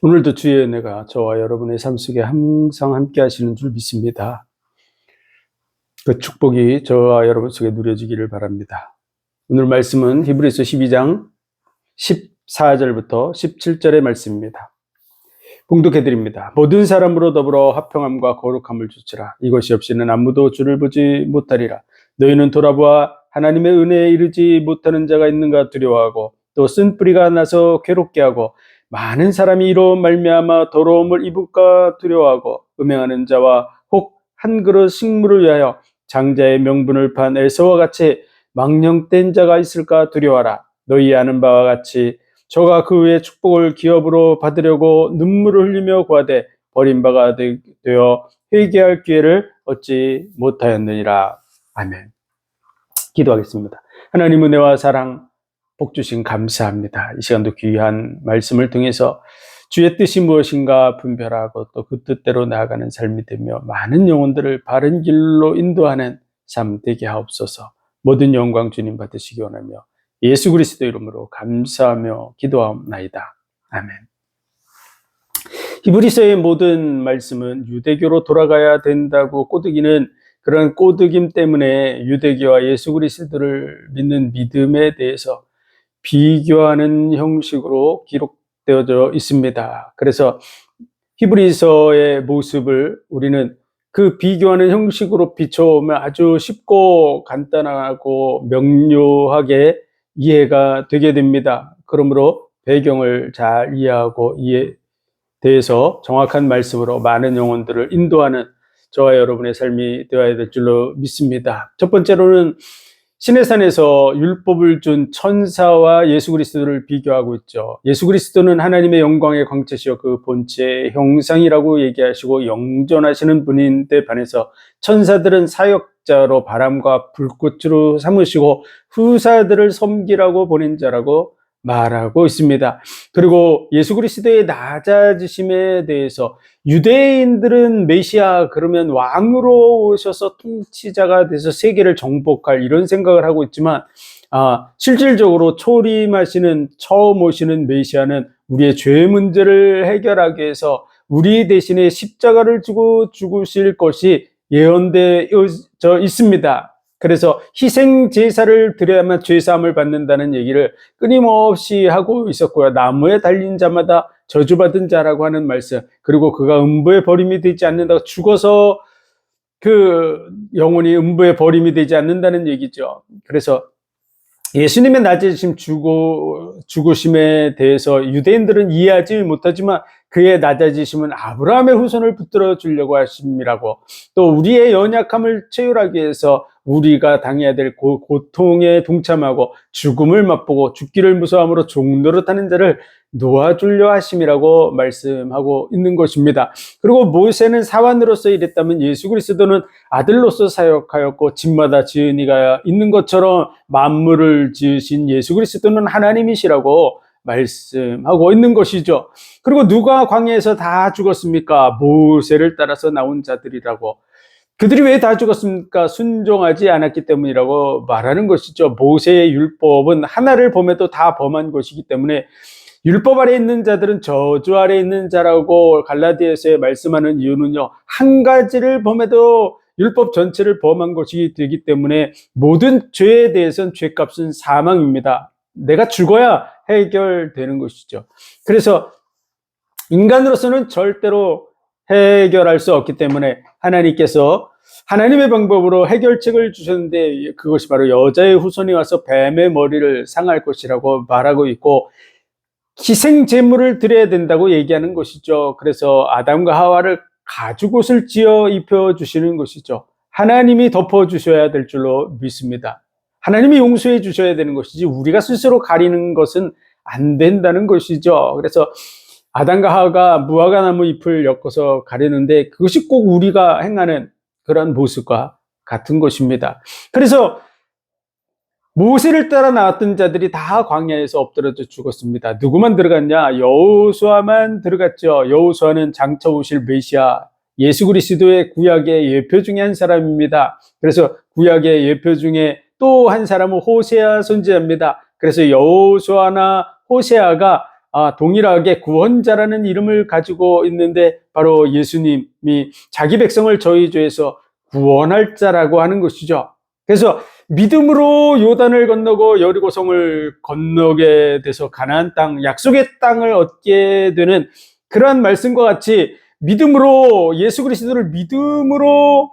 오늘도 주의 은혜가 저와 여러분의 삶 속에 항상 함께 하시는 줄 믿습니다. 그 축복이 저와 여러분 속에 누려지기를 바랍니다. 오늘 말씀은 히브리서 12장 14절부터 17절의 말씀입니다. 봉독해드립니다. 모든 사람으로 더불어 화평함과 거룩함을 주치라. 이것이 없이는 아무도 주를 보지 못하리라. 너희는 돌아보아 하나님의 은혜에 이르지 못하는 자가 있는가 두려워하고 또 쓴뿌리가 나서 괴롭게 하고 많은 사람이 이로 말미암아 더러움을 입을까 두려워하고 음행하는 자와 혹 한 그릇 식물을 위하여 장자의 명분을 판 에서와 같이 망령된 자가 있을까 두려워하라. 너희 아는 바와 같이 저가 그 후에 축복을 기업으로 받으려고 눈물을 흘리며 구하되 버림바가 되어 회개할 기회를 얻지 못하였느니라. 아멘. 기도하겠습니다. 하나님 은혜와 사랑 복 주신 감사합니다. 이 시간도 귀한 말씀을 통해서 주의 뜻이 무엇인가 분별하고 또 그 뜻대로 나아가는 삶이 되며 많은 영혼들을 바른 길로 인도하는 삶 되게 하옵소서. 모든 영광 주님 받으시기 원하며 예수 그리스도 이름으로 감사하며 기도하옵나이다. 아멘. 히브리서의 모든 말씀은 유대교로 돌아가야 된다고 꼬드기는 그런 꼬드김 때문에 유대교와 예수 그리스도를 믿는 믿음에 대해서 비교하는 형식으로 기록되어져 있습니다. 그래서 히브리서의 모습을 우리는 그 비교하는 형식으로 비춰오면 아주 쉽고 간단하고 명료하게 이해가 되게 됩니다. 그러므로 배경을 잘 이해하고 이에 대해서 정확한 말씀으로 많은 영혼들을 인도하는 저와 여러분의 삶이 되어야 될 줄로 믿습니다. 첫 번째로는 시내산에서 율법을 준 천사와 예수 그리스도를 비교하고 있죠. 예수 그리스도는 하나님의 영광의 광채시여 그 본체의 형상이라고 얘기하시고 영존하시는 분인데 반해서 천사들은 사역자로 바람과 불꽃으로 삼으시고 후사들을 섬기라고 보낸 자라고 말하고 있습니다. 그리고 예수 그리스도의 낮아지심에 대해서 유대인들은 메시아 그러면 왕으로 오셔서 통치자가 돼서 세계를 정복할 이런 생각을 하고 있지만 실질적으로 초림하시는 처음 오시는 메시아는 우리의 죄 문제를 해결하기 위해서 우리 대신에 십자가를 지고 죽으실 것이 예언되어 있습니다. 그래서 희생 제사를 드려야만 죄사함을 받는다는 얘기를 끊임없이 하고 있었고요. 나무에 달린 자마다 저주받은 자라고 하는 말씀, 그리고 그가 음부의 버림이 되지 않는다고 죽어서 그 영혼이 음부의 버림이 되지 않는다는 얘기죠. 그래서 예수님의 낮아지심 죽으심에 대해서 유대인들은 이해하지 못하지만 그의 낮아지심은 아브라함의 후손을 붙들어 주려고 하심이라고, 또 우리의 연약함을 채울하기 위해서 우리가 당해야 될 고통에 동참하고 죽음을 맛보고 죽기를 무서워함으로 종노릇하는 자를 놓아주려 하심이라고 말씀하고 있는 것입니다. 그리고 모세는 사환으로서 일했다면 예수 그리스도는 아들로서 사역하였고 집마다 지은 이가 있는 것처럼 만물을 지으신 예수 그리스도는 하나님이시라고 말씀하고 있는 것이죠. 그리고 누가 광야에서 다 죽었습니까? 모세를 따라서 나온 자들이라고. 그들이 왜 다 죽었습니까? 순종하지 않았기 때문이라고 말하는 것이죠. 모세의 율법은 하나를 범해도 다 범한 것이기 때문에 율법 아래 있는 자들은 저주 아래 있는 자라고 갈라디아서에 말씀하는 이유는요, 한 가지를 범해도 율법 전체를 범한 것이 되기 때문에 모든 죄에 대해서는 죄값은 사망입니다. 내가 죽어야 해결되는 것이죠. 그래서 인간으로서는 절대로 해결할 수 없기 때문에 하나님께서 하나님의 방법으로 해결책을 주셨는데 그것이 바로 여자의 후손이 와서 뱀의 머리를 상할 것이라고 말하고 있고 희생 제물을 드려야 된다고 얘기하는 것이죠. 그래서 아담과 하와를 가죽옷을 지어 입혀 주시는 것이죠. 하나님이 덮어 주셔야 될 줄로 믿습니다. 하나님이 용서해 주셔야 되는 것이지 우리가 스스로 가리는 것은 안 된다는 것이죠. 그래서 아담과 하와가 무화과나무 잎을 엮어서 가리는데 그것이 꼭 우리가 행하는 그런 모습과 같은 것입니다. 그래서 모세를 따라 나왔던 자들이 다 광야에서 엎드려져 죽었습니다. 누구만 들어갔냐? 여호수아만 들어갔죠. 여호수아는 장차 오실 메시아 예수 그리스도의 구약의 예표 중에 한 사람입니다. 그래서 구약의 예표 중에 또 한 사람은 호세아 선지자입니다. 그래서 여호수아나 호세아가 동일하게 구원자라는 이름을 가지고 있는데 바로 예수님이 자기 백성을 저희 죄에서 구원할 자라고 하는 것이죠. 그래서 믿음으로 요단을 건너고 여리고성을 건너게 돼서 가나안 땅, 약속의 땅을 얻게 되는 그러한 말씀과 같이 믿음으로 예수 그리스도를 믿음으로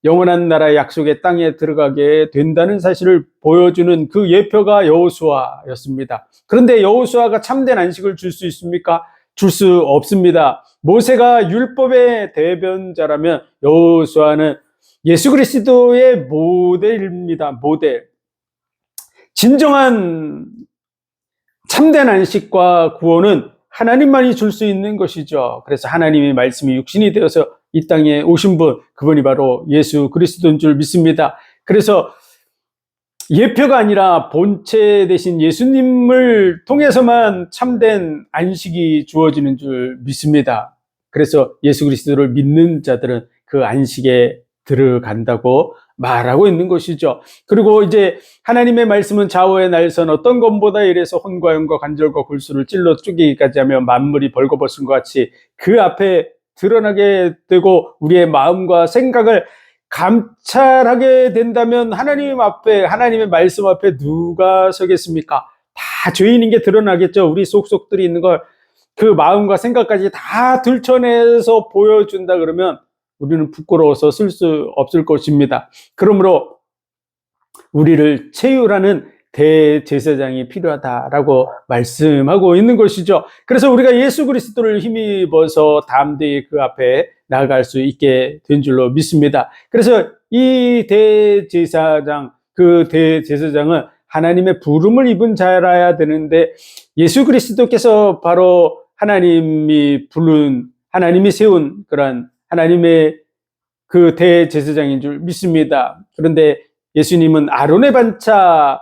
영원한 나라의 약속의 땅에 들어가게 된다는 사실을 보여주는 그 예표가 여호수아였습니다. 그런데 여호수아가 참된 안식을 줄 수 있습니까? 줄 수 없습니다. 모세가 율법의 대변자라면 여호수아는 예수 그리스도의 모델입니다. 모델. 진정한 참된 안식과 구원은 하나님만이 줄 수 있는 것이죠. 그래서 하나님의 말씀이 육신이 되어서 이 땅에 오신 분, 그분이 바로 예수 그리스도인 줄 믿습니다. 그래서 예표가 아니라 본체 대신 예수님을 통해서만 참된 안식이 주어지는 줄 믿습니다. 그래서 예수 그리스도를 믿는 자들은 그 안식에 들어간다고 말하고 있는 것이죠. 그리고 이제 하나님의 말씀은 좌우의 날선 어떤 것보다 이래서 혼과 영과 관절과 골수를 찔러 쪼개기까지 하며 만물이 벌거벗은 것 같이 그 앞에 드러나게 되고 우리의 마음과 생각을 감찰하게 된다면 하나님 앞에, 하나님의 말씀 앞에 누가 서겠습니까? 다 죄인인 게 드러나겠죠. 우리 속속들이 있는 걸 그 마음과 생각까지 다 들춰내서 보여준다 그러면 우리는 부끄러워서 쓸 수 없을 것입니다. 그러므로 우리를 체휼하는 대제사장이 필요하다라고 말씀하고 있는 것이죠. 그래서 우리가 예수 그리스도를 힘입어서 담대히 그 앞에 나아갈 수 있게 된 줄로 믿습니다. 그래서 이 대제사장, 그 대제사장은 하나님의 부름을 입은 자라야 되는데 예수 그리스도께서 바로 하나님이 부른, 하나님이 세운 그런 하나님의 그 대제사장인 줄 믿습니다. 그런데 예수님은 아론의 반차,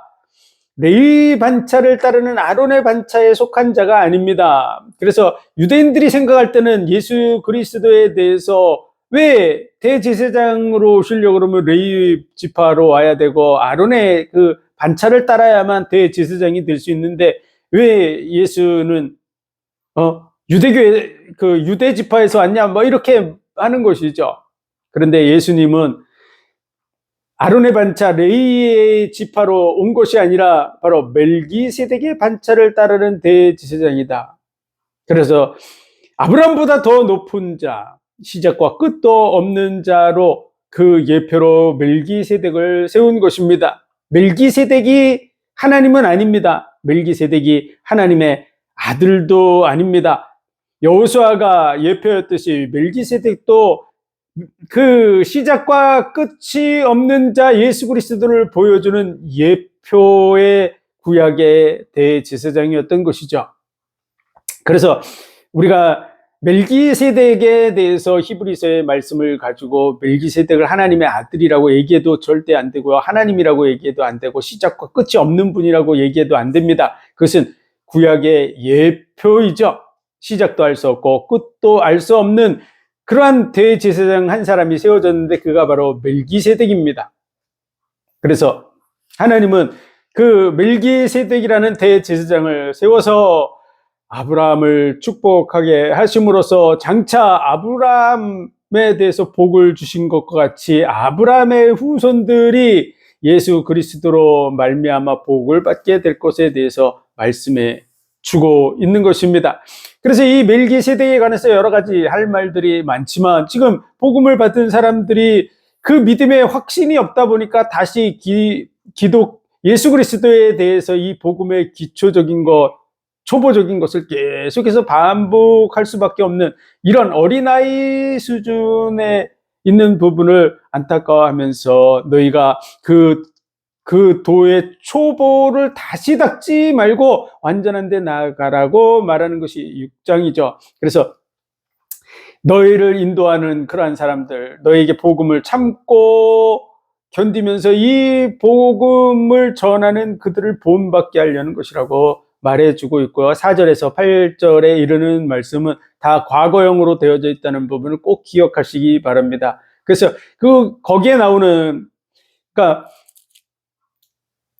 레위 반차를 따르는 아론의 반차에 속한 자가 아닙니다. 그래서 유대인들이 생각할 때는 예수 그리스도에 대해서 왜 대제사장으로 오시려고 그러면 레위 지파로 와야 되고 아론의 그 반차를 따라야만 대제사장이 될 수 있는데 왜 예수는 유대교의 그 유대 지파에서 왔냐 뭐 이렇게 하는 것이죠. 그런데 예수님은 아론의 반차 레위의 지파로 온 것이 아니라 바로 멜기세덱의 반차를 따르는 대제사장이다. 그래서 아브라함보다 더 높은 자, 시작과 끝도 없는 자로 그 예표로 멜기세덱을 세운 것입니다. 멜기세덱이 하나님은 아닙니다. 멜기세덱이 하나님의 아들도 아닙니다. 여호수아가 예표였듯이 멜기세덱도 그 시작과 끝이 없는 자 예수 그리스도를 보여주는 예표의 구약의 대제사장이었던 것이죠. 그래서 우리가 멜기세덱에 대해서 히브리서의 말씀을 가지고 멜기세덱을 하나님의 아들이라고 얘기해도 절대 안 되고요. 하나님이라고 얘기해도 안 되고 시작과 끝이 없는 분이라고 얘기해도 안 됩니다. 그것은 구약의 예표이죠. 시작도 알 수 없고 끝도 알 수 없는 그러한 대제사장 한 사람이 세워졌는데 그가 바로 멜기세덱입니다. 그래서 하나님은 그 멜기세덱이라는 대제사장을 세워서 아브라함을 축복하게 하심으로써 장차 아브라함에 대해서 복을 주신 것과 같이 아브라함의 후손들이 예수 그리스도로 말미암아 복을 받게 될 것에 대해서 말씀해 주고 있는 것입니다. 그래서 이 멜기세덱에 관해서 여러 가지 할 말들이 많지만 지금 복음을 받은 사람들이 그 믿음에 확신이 없다 보니까 다시 예수 그리스도에 대해서 이 복음의 기초적인 것, 초보적인 것을 계속해서 반복할 수밖에 없는 이런 어린아이 수준에 있는 부분을 안타까워하면서 너희가 그 도의 초보를 다시 닦지 말고 완전한 데 나아가라고 말하는 것이 6장이죠. 그래서 너희를 인도하는 그러한 사람들, 너희에게 복음을 참고 견디면서 이 복음을 전하는 그들을 본받게 하려는 것이라고 말해주고 있고요. 4절에서 8절에 이르는 말씀은 다 과거형으로 되어져 있다는 부분을 꼭 기억하시기 바랍니다. 그래서 거기에 나오는, 그러니까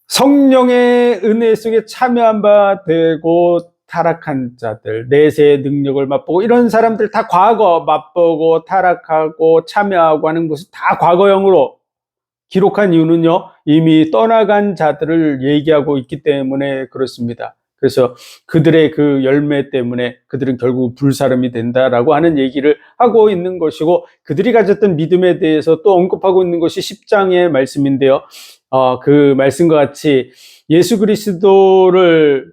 성령의 은혜 속에 참여한 바 되고 타락한 자들, 내세의 능력을 맛보고 이런 사람들 다 과거 맛보고 타락하고 참여하고 하는 것을 다 과거형으로 기록한 이유는요, 이미 떠나간 자들을 얘기하고 있기 때문에 그렇습니다. 그래서 그들의 그 열매 때문에 그들은 결국 불사름이 된다라고 하는 얘기를 하고 있는 것이고, 그들이 가졌던 믿음에 대해서 또 언급하고 있는 것이 10장의 말씀인데요. 그 말씀과 같이 예수 그리스도를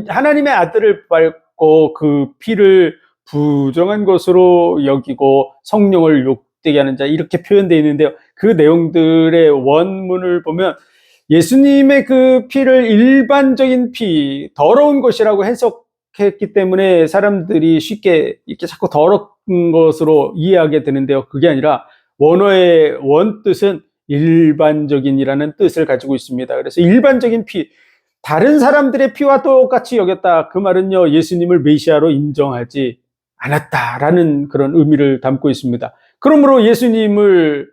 하나님의 아들을 밟고 그 피를 부정한 것으로 여기고 성령을 욕되게 하는 자, 이렇게 표현되어 있는데요. 그 내용들의 원문을 보면 예수님의 그 피를 일반적인 피, 더러운 것이라고 해석했기 때문에 사람들이 쉽게 이렇게 자꾸 더러운 것으로 이해하게 되는데요. 그게 아니라 원어의 원뜻은 일반적인이라는 뜻을 가지고 있습니다. 그래서 일반적인 피, 다른 사람들의 피와 똑같이 여겼다. 그 말은요, 예수님을 메시아로 인정하지 않았다라는 그런 의미를 담고 있습니다. 그러므로 예수님을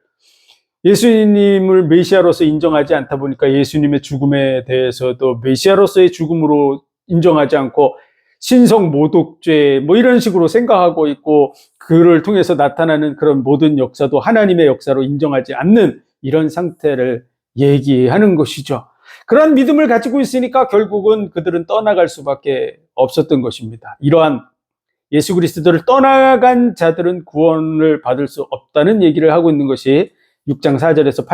메시아로서 인정하지 않다 보니까 예수님의 죽음에 대해서도 메시아로서의 죽음으로 인정하지 않고 신성 모독죄 뭐 이런 식으로 생각하고 있고, 그를 통해서 나타나는 그런 모든 역사도 하나님의 역사로 인정하지 않는 이런 상태를 얘기하는 것이죠. 그런 믿음을 가지고 있으니까 결국은 그들은 떠나갈 수밖에 없었던 것입니다. 이러한 예수 그리스도를 떠나간 자들은 구원을 받을 수 없다는 얘기를 하고 있는 것이 6장 4절에서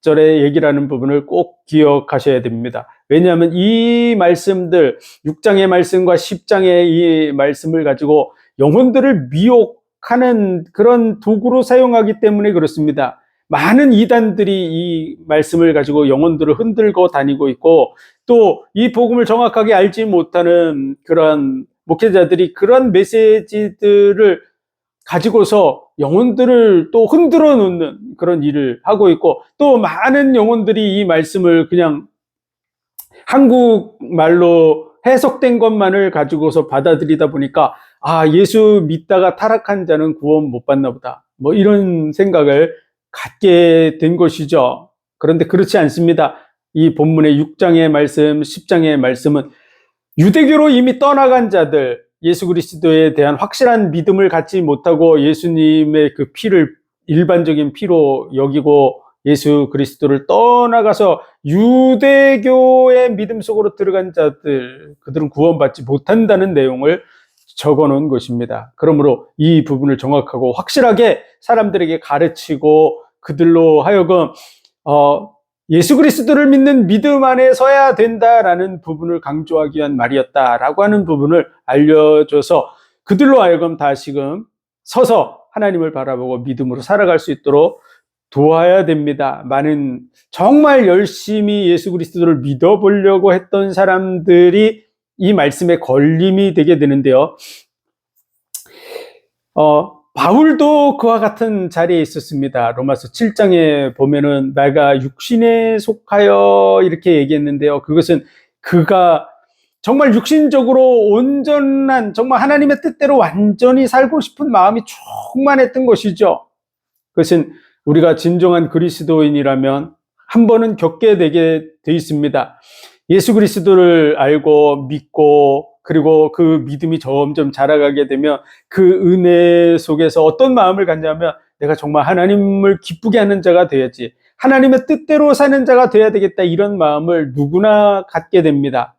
8절의 얘기라는 부분을 꼭 기억하셔야 됩니다. 왜냐하면 이 말씀들, 6장의 말씀과 10장의 이 말씀을 가지고 영혼들을 미혹하는 그런 도구로 사용하기 때문에 그렇습니다. 많은 이단들이 이 말씀을 가지고 영혼들을 흔들고 다니고 있고, 또 이 복음을 정확하게 알지 못하는 그런 목회자들이 그런 메시지들을 가지고서 영혼들을 또 흔들어 놓는 그런 일을 하고 있고, 또 많은 영혼들이 이 말씀을 그냥 한국말로 해석된 것만을 가지고서 받아들이다 보니까, 예수 믿다가 타락한 자는 구원 못 받나 보다, 뭐 이런 생각을 갖게 된 것이죠. 그런데 그렇지 않습니다. 이 본문의 6장의 말씀, 10장의 말씀은 유대교로 이미 떠나간 자들, 예수 그리스도에 대한 확실한 믿음을 갖지 못하고 예수님의 그 피를 일반적인 피로 여기고 예수 그리스도를 떠나가서 유대교의 믿음 속으로 들어간 자들, 그들은 구원받지 못한다는 내용을 적어 놓은 것입니다. 그러므로 이 부분을 정확하고 확실하게 사람들에게 가르치고 그들로 하여금 예수 그리스도를 믿는 믿음 안에 서야 된다라는 부분을 강조하기 위한 말이었다라고 하는 부분을 알려줘서 그들로 하여금 다시금 서서 하나님을 바라보고 믿음으로 살아갈 수 있도록 도와야 됩니다. 많은 정말 열심히 예수 그리스도를 믿어보려고 했던 사람들이 이 말씀에 걸림이 되게 되는데요. 바울도 그와 같은 자리에 있었습니다. 로마서 7장에 보면은 내가 육신에 속하여 이렇게 얘기했는데요. 그것은 그가 정말 육신적으로 온전한, 정말 하나님의 뜻대로 완전히 살고 싶은 마음이 충만했던 것이죠. 그것은 우리가 진정한 그리스도인이라면 한 번은 겪게 되게 돼 있습니다. 예수 그리스도를 알고 믿고 그리고 그 믿음이 점점 자라가게 되면 그 은혜 속에서 어떤 마음을 갖냐면, 내가 정말 하나님을 기쁘게 하는 자가 되어야지, 하나님의 뜻대로 사는 자가 되어야 되겠다, 이런 마음을 누구나 갖게 됩니다.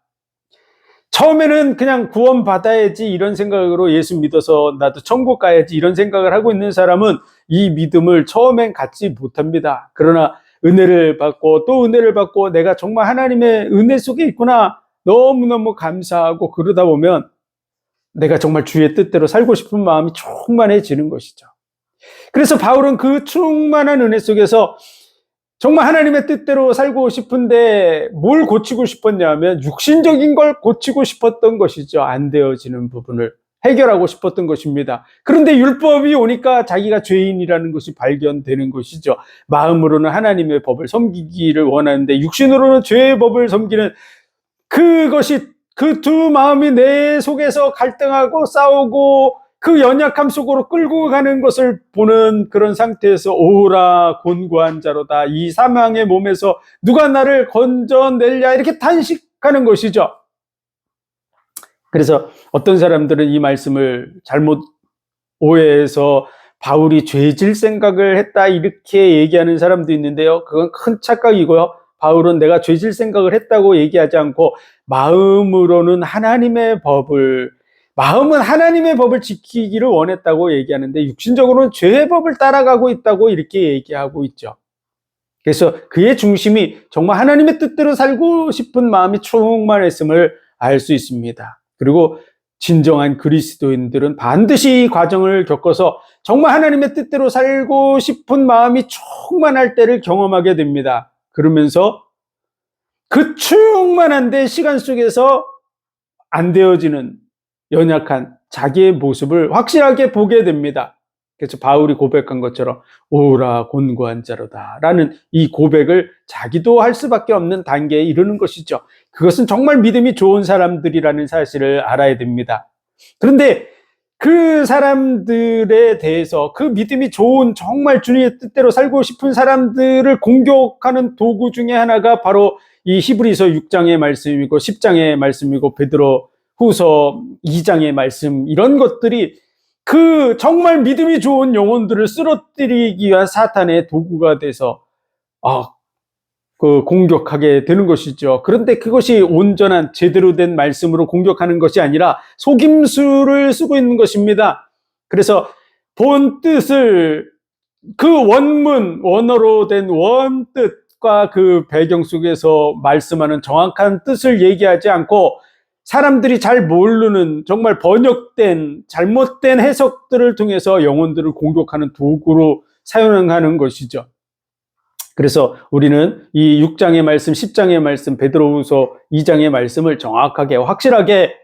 처음에는 그냥 구원 받아야지 이런 생각으로 예수 믿어서 나도 천국 가야지 이런 생각을 하고 있는 사람은 이 믿음을 처음엔 갖지 못합니다. 그러나 은혜를 받고 또 은혜를 받고 내가 정말 하나님의 은혜 속에 있구나, 너무너무 감사하고 그러다 보면 내가 정말 주의 뜻대로 살고 싶은 마음이 충만해지는 것이죠. 그래서 바울은 그 충만한 은혜 속에서 정말 하나님의 뜻대로 살고 싶은데 뭘 고치고 싶었냐면 육신적인 걸 고치고 싶었던 것이죠. 안 되어지는 부분을 해결하고 싶었던 것입니다. 그런데 율법이 오니까 자기가 죄인이라는 것이 발견되는 것이죠. 마음으로는 하나님의 법을 섬기기를 원하는데 육신으로는 죄의 법을 섬기는 그것이, 그 두 마음이 내 속에서 갈등하고 싸우고 그 연약함 속으로 끌고 가는 것을 보는 그런 상태에서 오라 곤고한 자로다, 이 사망의 몸에서 누가 나를 건져내랴, 이렇게 탄식하는 것이죠. 그래서 어떤 사람들은 이 말씀을 잘못 오해해서 바울이 죄질 생각을 했다 이렇게 얘기하는 사람도 있는데요. 그건 큰 착각이고요. 바울은 내가 죄질 생각을 했다고 얘기하지 않고 마음은 하나님의 법을 지키기를 원했다고 얘기하는데 육신적으로는 죄의 법을 따라가고 있다고 이렇게 얘기하고 있죠. 그래서 그의 중심이 정말 하나님의 뜻대로 살고 싶은 마음이 충만했음을 알 수 있습니다. 그리고 진정한 그리스도인들은 반드시 이 과정을 겪어서 정말 하나님의 뜻대로 살고 싶은 마음이 충만할 때를 경험하게 됩니다. 그러면서 그 충만한데 시간 속에서 안 되어지는 연약한 자기의 모습을 확실하게 보게 됩니다. 그래서 바울이 고백한 것처럼 오라 곤고한 자로다 라는 이 고백을 자기도 할 수밖에 없는 단계에 이르는 것이죠. 그것은 정말 믿음이 좋은 사람들이라는 사실을 알아야 됩니다. 그런데 그 사람들에 대해서 그 믿음이 좋은 정말 주님의 뜻대로 살고 싶은 사람들을 공격하는 도구 중에 하나가 바로 이 히브리서 6장의 말씀이고 10장의 말씀이고 베드로 후서 2장의 말씀, 이런 것들이 그 정말 믿음이 좋은 영혼들을 쓰러뜨리기 위한 사탄의 도구가 돼서 공격하게 되는 것이죠. 그런데 그것이 온전한 제대로 된 말씀으로 공격하는 것이 아니라 속임수를 쓰고 있는 것입니다. 그래서 본 뜻을 그 원어로 된 원뜻과 그 배경 속에서 말씀하는 정확한 뜻을 얘기하지 않고 사람들이 잘 모르는 정말 번역된 잘못된 해석들을 통해서 영혼들을 공격하는 도구로 사용하는 것이죠. 그래서 우리는 이 6장의 말씀, 10장의 말씀, 베드로후서 2장의 말씀을 정확하게 확실하게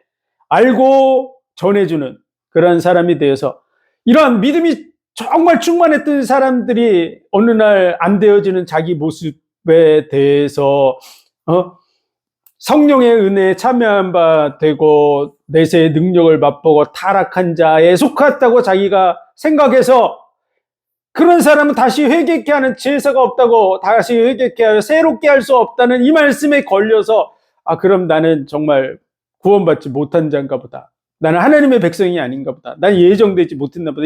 알고 전해주는 그런 사람이 되어서 이러한 믿음이 정말 충만했던 사람들이 어느 날 안 되어지는 자기 모습에 대해서 성령의 은혜에 참여한 바 되고 내세의 능력을 맛보고 타락한 자에 속했다고 자기가 생각해서 그런 사람은 다시 회개케 하는 제사가 없다고, 다시 회개케 하여 새롭게 할 수 없다는 이 말씀에 걸려서 그럼 나는 정말 구원받지 못한 자인가 보다, 나는 하나님의 백성이 아닌가 보다, 난 예정되지 못했나 보다,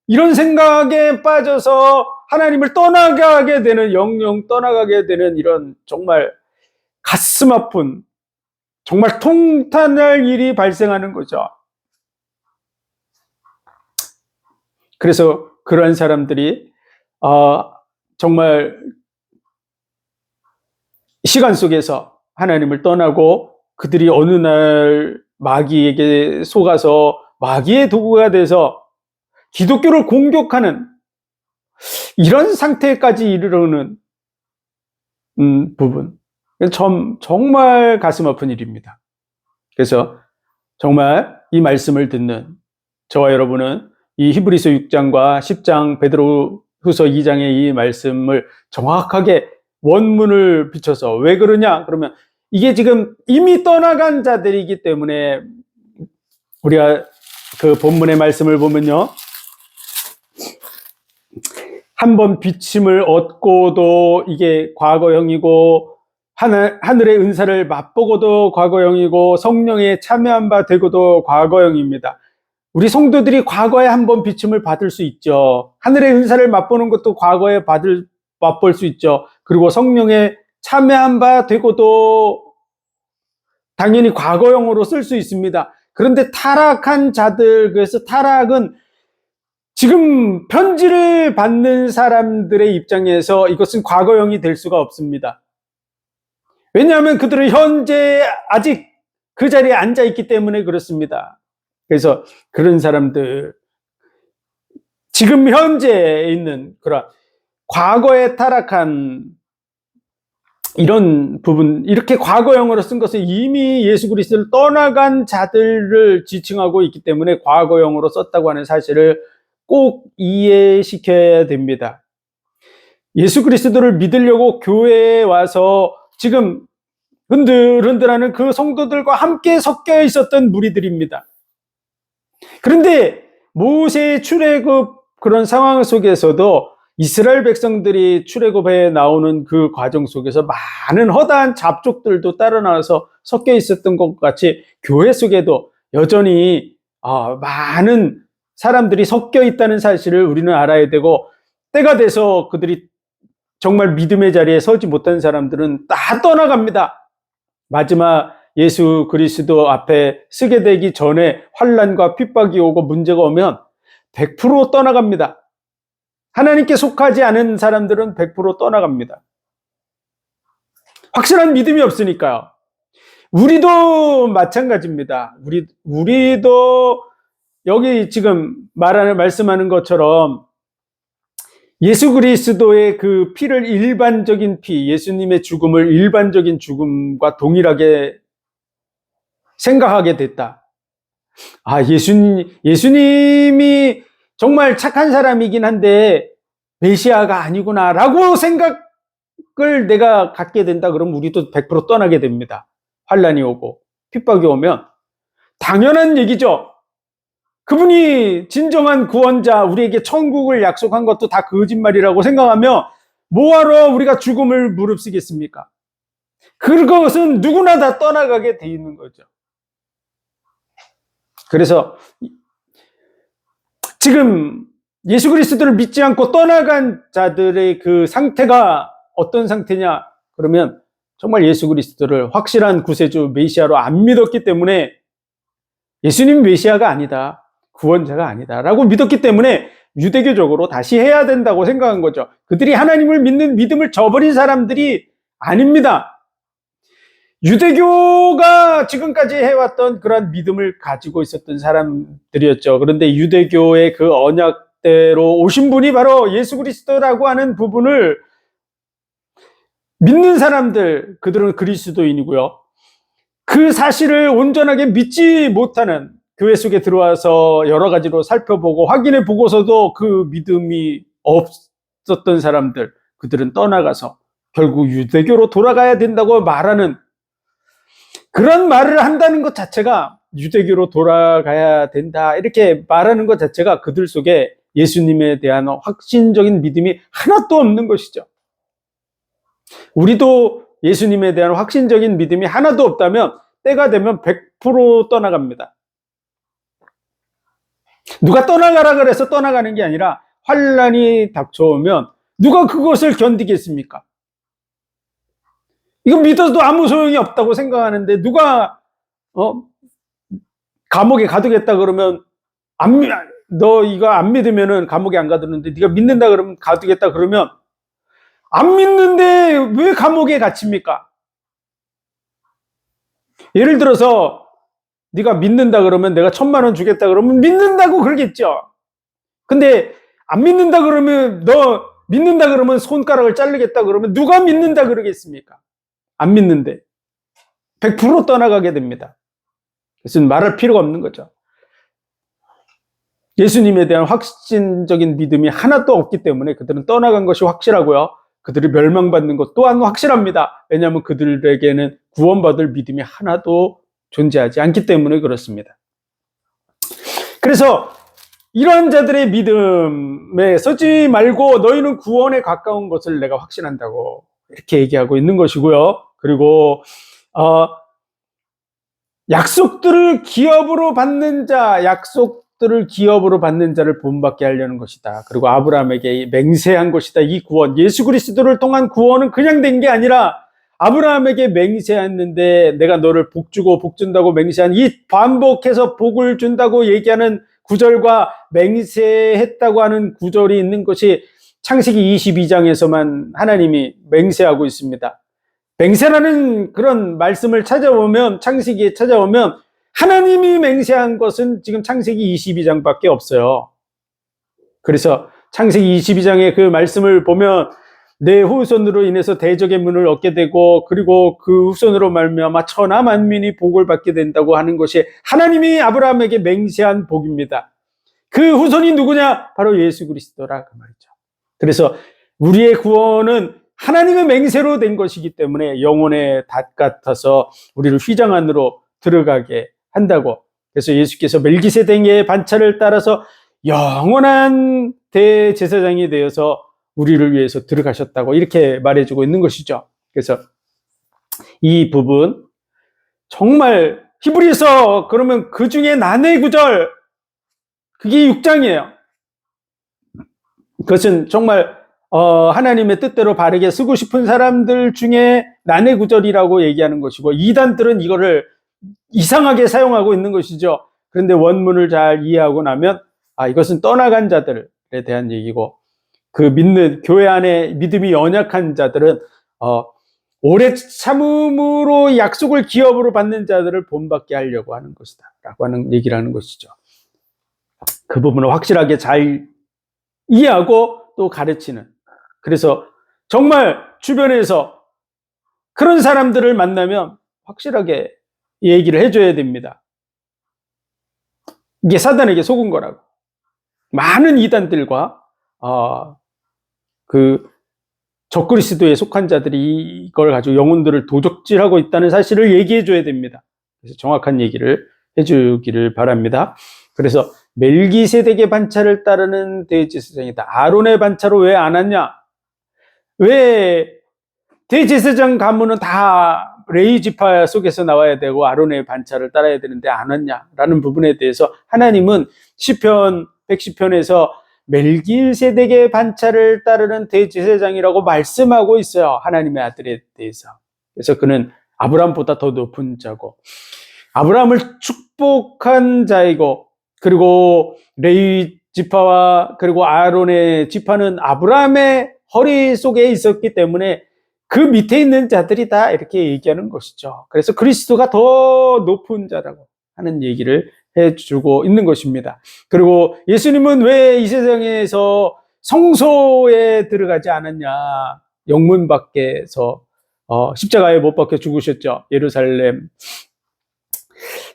이런 생각에 빠져서 하나님을 떠나가게 되는, 영영 떠나가게 되는 이런 정말 가슴 아픈, 정말 통탄할 일이 발생하는 거죠. 그래서 그러한 사람들이 정말 시간 속에서 하나님을 떠나고 그들이 어느 날 마귀에게 속아서 마귀의 도구가 돼서 기독교를 공격하는 이런 상태까지 이르러는 부분, 정말 가슴 아픈 일입니다. 그래서 정말 이 말씀을 듣는 저와 여러분은 이 히브리서 6장과 10장, 베드로후서 2장의 이 말씀을 정확하게 원문을 비춰서, 왜 그러냐 그러면 이게 지금 이미 떠나간 자들이기 때문에, 우리가 그 본문의 말씀을 보면요, 한번 비침을 얻고도 이게 과거형이고, 하늘의 은사를 맛보고도 과거형이고, 성령에 참여한 바 되고도 과거형입니다. 우리 성도들이 과거에 한번 비침을 받을 수 있죠. 하늘의 은사를 맛보는 것도 과거에 맛볼 수 있죠. 그리고 성령에 참여한 바 되고도 당연히 과거형으로 쓸 수 있습니다. 그런데 타락한 자들, 그래서 타락은 지금 편지를 받는 사람들의 입장에서 이것은 과거형이 될 수가 없습니다. 왜냐하면 그들은 현재 아직 그 자리에 앉아 있기 때문에 그렇습니다. 그래서 그런 사람들, 지금 현재에 있는 그런 과거에 타락한 이런 부분, 이렇게 과거형으로 쓴 것은 이미 예수 그리스도를 떠나간 자들을 지칭하고 있기 때문에 과거형으로 썼다고 하는 사실을 꼭 이해시켜야 됩니다. 예수 그리스도를 믿으려고 교회에 와서 지금 흔들흔들하는 그 성도들과 함께 섞여 있었던 무리들입니다. 그런데 모세의 출애굽 그런 상황 속에서도 이스라엘 백성들이 출애굽에 나오는 그 과정 속에서 많은 허다한 잡족들도 따라 나와서 섞여 있었던 것 같이 교회 속에도 여전히 많은 사람들이 섞여 있다는 사실을 우리는 알아야 되고, 때가 돼서 그들이 정말 믿음의 자리에 서지 못한 사람들은 다 떠나갑니다. 마지막 예수 그리스도 앞에 서게 되기 전에 환난과 핍박이 오고 문제가 오면 100% 떠나갑니다. 하나님께 속하지 않은 사람들은 100% 떠나갑니다. 확실한 믿음이 없으니까요. 우리도 마찬가지입니다. 우리도 여기 지금 말씀하는 것처럼 예수 그리스도의 그 피를 일반적인 피, 예수님의 죽음을 일반적인 죽음과 동일하게 생각하게 됐다. 예수님이 정말 착한 사람이긴 한데 메시아가 아니구나라고 생각을 내가 갖게 된다 그러면 우리도 100% 떠나게 됩니다. 환난이 오고 핍박이 오면 당연한 얘기죠. 그분이 진정한 구원자, 우리에게 천국을 약속한 것도 다 거짓말이라고 생각하며 뭐하러 우리가 죽음을 무릅쓰겠습니까? 그것은 누구나 다 떠나가게 돼 있는 거죠. 그래서 지금 예수 그리스도를 믿지 않고 떠나간 자들의 그 상태가 어떤 상태냐? 그러면 정말 예수 그리스도를 확실한 구세주 메시아로 안 믿었기 때문에, 예수님 메시아가 아니다, 구원자가 아니다 라고 믿었기 때문에 유대교적으로 다시 해야 된다고 생각한 거죠. 그들이 하나님을 믿는 믿음을 저버린 사람들이 아닙니다. 유대교가 지금까지 해왔던 그런 믿음을 가지고 있었던 사람들이었죠. 그런데 유대교의 그 언약대로 오신 분이 바로 예수 그리스도라고 하는 부분을 믿는 사람들, 그들은 그리스도인이고요. 그 사실을 온전하게 믿지 못하는, 교회 속에 들어와서 여러 가지로 살펴보고 확인해 보고서도 그 믿음이 없었던 사람들, 그들은 떠나가서 결국 유대교로 돌아가야 된다고 말하는, 그런 말을 한다는 것 자체가, 유대교로 돌아가야 된다 이렇게 말하는 것 자체가 그들 속에 예수님에 대한 확신적인 믿음이 하나도 없는 것이죠. 우리도 예수님에 대한 확신적인 믿음이 하나도 없다면 때가 되면 100% 떠나갑니다. 누가 떠나가라 그래서 떠나가는 게 아니라 환난이 닥쳐오면 누가 그것을 견디겠습니까? 이거 믿어도 아무 소용이 없다고 생각하는데, 누가 감옥에 가두겠다 그러면 너 이거 안 믿으면은 감옥에 안 가두는데, 네가 믿는다 그러면 가두겠다 그러면 안 믿는데 왜 감옥에 갇힙니까? 예를 들어서 네가 믿는다 그러면 내가 1,000,000원 주겠다 그러면 믿는다고 그러겠죠. 근데 안 믿는다 그러면, 너 믿는다 그러면 손가락을 자르겠다 그러면 누가 믿는다 그러겠습니까? 안 믿는데 100% 떠나가게 됩니다. 그래서 말할 필요가 없는 거죠. 예수님에 대한 확신적인 믿음이 하나도 없기 때문에 그들은 떠나간 것이 확실하고요. 그들이 멸망받는 것 또한 확실합니다. 왜냐하면 그들에게는 구원받을 믿음이 하나도 존재하지 않기 때문에 그렇습니다. 그래서 이러한 자들의 믿음에 서지 말고 너희는 구원에 가까운 것을 내가 확신한다고 이렇게 얘기하고 있는 것이고요. 그리고 약속들을 기업으로 받는 자를 본받게 하려는 것이다. 그리고 아브라함에게 맹세한 것이다. 이 구원, 예수 그리스도를 통한 구원은 그냥 된 게 아니라 아브라함에게 맹세했는데, 내가 너를 복 주고 복 준다고 맹세한, 이 반복해서 복을 준다고 얘기하는 구절과 맹세했다고 하는 구절이 있는 것이 창세기 22장에서만 하나님이 맹세하고 있습니다. 맹세라는 그런 말씀을 찾아보면, 창세기에 찾아오면 하나님이 맹세한 것은 지금 창세기 22장밖에 없어요. 그래서 창세기 22장의 그 말씀을 보면 내 후손으로 인해서 대적의 문을 얻게 되고, 그리고 그 후손으로 말미암아 천하 만민이 복을 받게 된다고 하는 것이 하나님이 아브라함에게 맹세한 복입니다. 그 후손이 누구냐? 바로 예수 그리스도라 그 말이죠. 그래서 우리의 구원은 하나님의 맹세로 된 것이기 때문에 영혼의 닷 같아서 우리를 휘장 안으로 들어가게 한다고. 그래서 예수께서 멜기세덱의 반차를 따라서 영원한 대제사장이 되어서 우리를 위해서 들어가셨다고 이렇게 말해주고 있는 것이죠. 그래서 이 부분 정말 히브리서 그러면 그 중에 난의 구절 그게 6장이에요. 그것은 정말 하나님의 뜻대로 바르게 쓰고 싶은 사람들 중에 난의 구절이라고 얘기하는 것이고 이단들은 이거를 이상하게 사용하고 있는 것이죠. 그런데 원문을 잘 이해하고 나면 이것은 떠나간 자들에 대한 얘기고 그 믿는 교회 안에 믿음이 연약한 자들은 오래 참음으로 약속을 기업으로 받는 자들을 본받게 하려고 하는 것이다 라고 하는 얘기를 하는 것이죠. 그 부분을 확실하게 잘 이해하고 또 가르치는, 그래서 정말 주변에서 그런 사람들을 만나면 확실하게 얘기를 해줘야 됩니다. 이게 사단에게 속은 거라고. 많은 이단들과 그 적그리스도에 속한 자들이 이걸 가지고 영혼들을 도적질하고 있다는 사실을 얘기해줘야 됩니다. 그래서 정확한 얘기를 해주기를 바랍니다. 그래서 멜기세덱의 반차를 따르는 대제사장이다. 아론의 반차로 왜 안 왔냐? 왜 대제사장 가문은 다 레위 지파 속에서 나와야 되고 아론의 반차를 따라야 되는데 안 왔냐라는 부분에 대해서 하나님은 시편 110편에서 멜기세덱의 반차를 따르는 대제사장이라고 말씀하고 있어요. 하나님의 아들에 대해서. 그래서 그는 아브라함보다 더 높은 자고 아브라함을 축복한 자이고, 그리고 레위 지파와 그리고 아론의 지파는 아브라함의 허리 속에 있었기 때문에 그 밑에 있는 자들이 다 이렇게 얘기하는 것이죠. 그래서 그리스도가 더 높은 자라고 하는 얘기를 해주고 있는 것입니다. 그리고 예수님은 왜 이 세상에서 성소에 들어가지 않았냐? 영문 밖에서 십자가에 못 박혀 죽으셨죠. 예루살렘.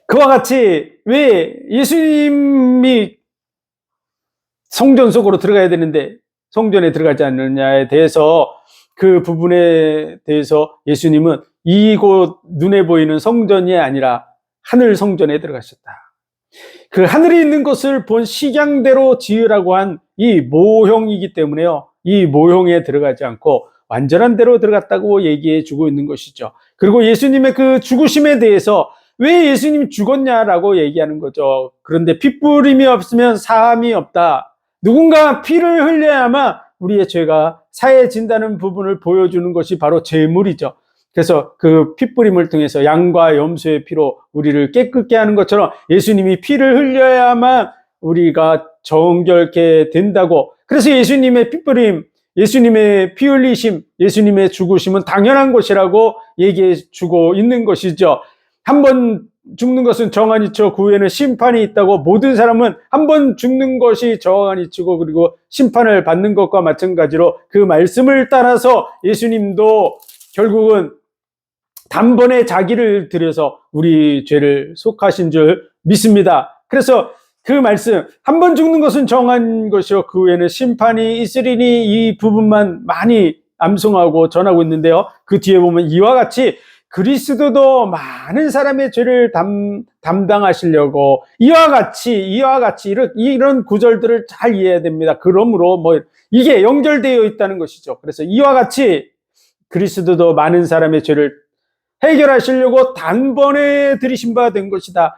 그와 같이 왜 예수님이 성전 속으로 들어가야 되는데 성전에 들어가지 않느냐에 대해서, 그 부분에 대해서 예수님은 이곳 눈에 보이는 성전이 아니라 하늘 성전에 들어가셨다. 그 하늘에 있는 것을 본 식양대로 지으라고 한 이 모형이기 때문에요. 이 모형에 들어가지 않고 완전한 대로 들어갔다고 얘기해 주고 있는 것이죠. 그리고 예수님의 그 죽으심에 대해서 왜 예수님이 죽었냐라고 얘기하는 거죠. 그런데 핏부림이 없으면 사함이 없다. 누군가 피를 흘려야만 우리의 죄가 사해진다는 부분을 보여주는 것이 바로 제물이죠. 그래서 그 핏부림을 통해서 양과 염소의 피로 우리를 깨끗게 하는 것처럼 예수님이 피를 흘려야만 우리가 정결케 된다고. 그래서 예수님의 핏부림, 예수님의 피 흘리심, 예수님의 죽으심은 당연한 것이라고 얘기해 주고 있는 것이죠. 한 번 죽는 것은 정한이치고 그 후에는 심판이 있다고. 모든 사람은 한 번 죽는 것이 정한이치고 그리고 심판을 받는 것과 마찬가지로 그 말씀을 따라서 예수님도 결국은 단번에 자기를 들여서 우리 죄를 속하신 줄 믿습니다. 그래서 그 말씀, 한 번 죽는 것은 정한 것이요 그 후에는 심판이 있으리니, 이 부분만 많이 암송하고 전하고 있는데요. 그 뒤에 보면 이와 같이 그리스도도 많은 사람의 죄를 담당하시려고 이와 같이 이런 구절들을 잘 이해해야 됩니다. 그러므로 이게 연결되어 있다는 것이죠. 그래서 이와 같이 그리스도도 많은 사람의 죄를 해결하시려고 단번에 들이신 바 된 것이다.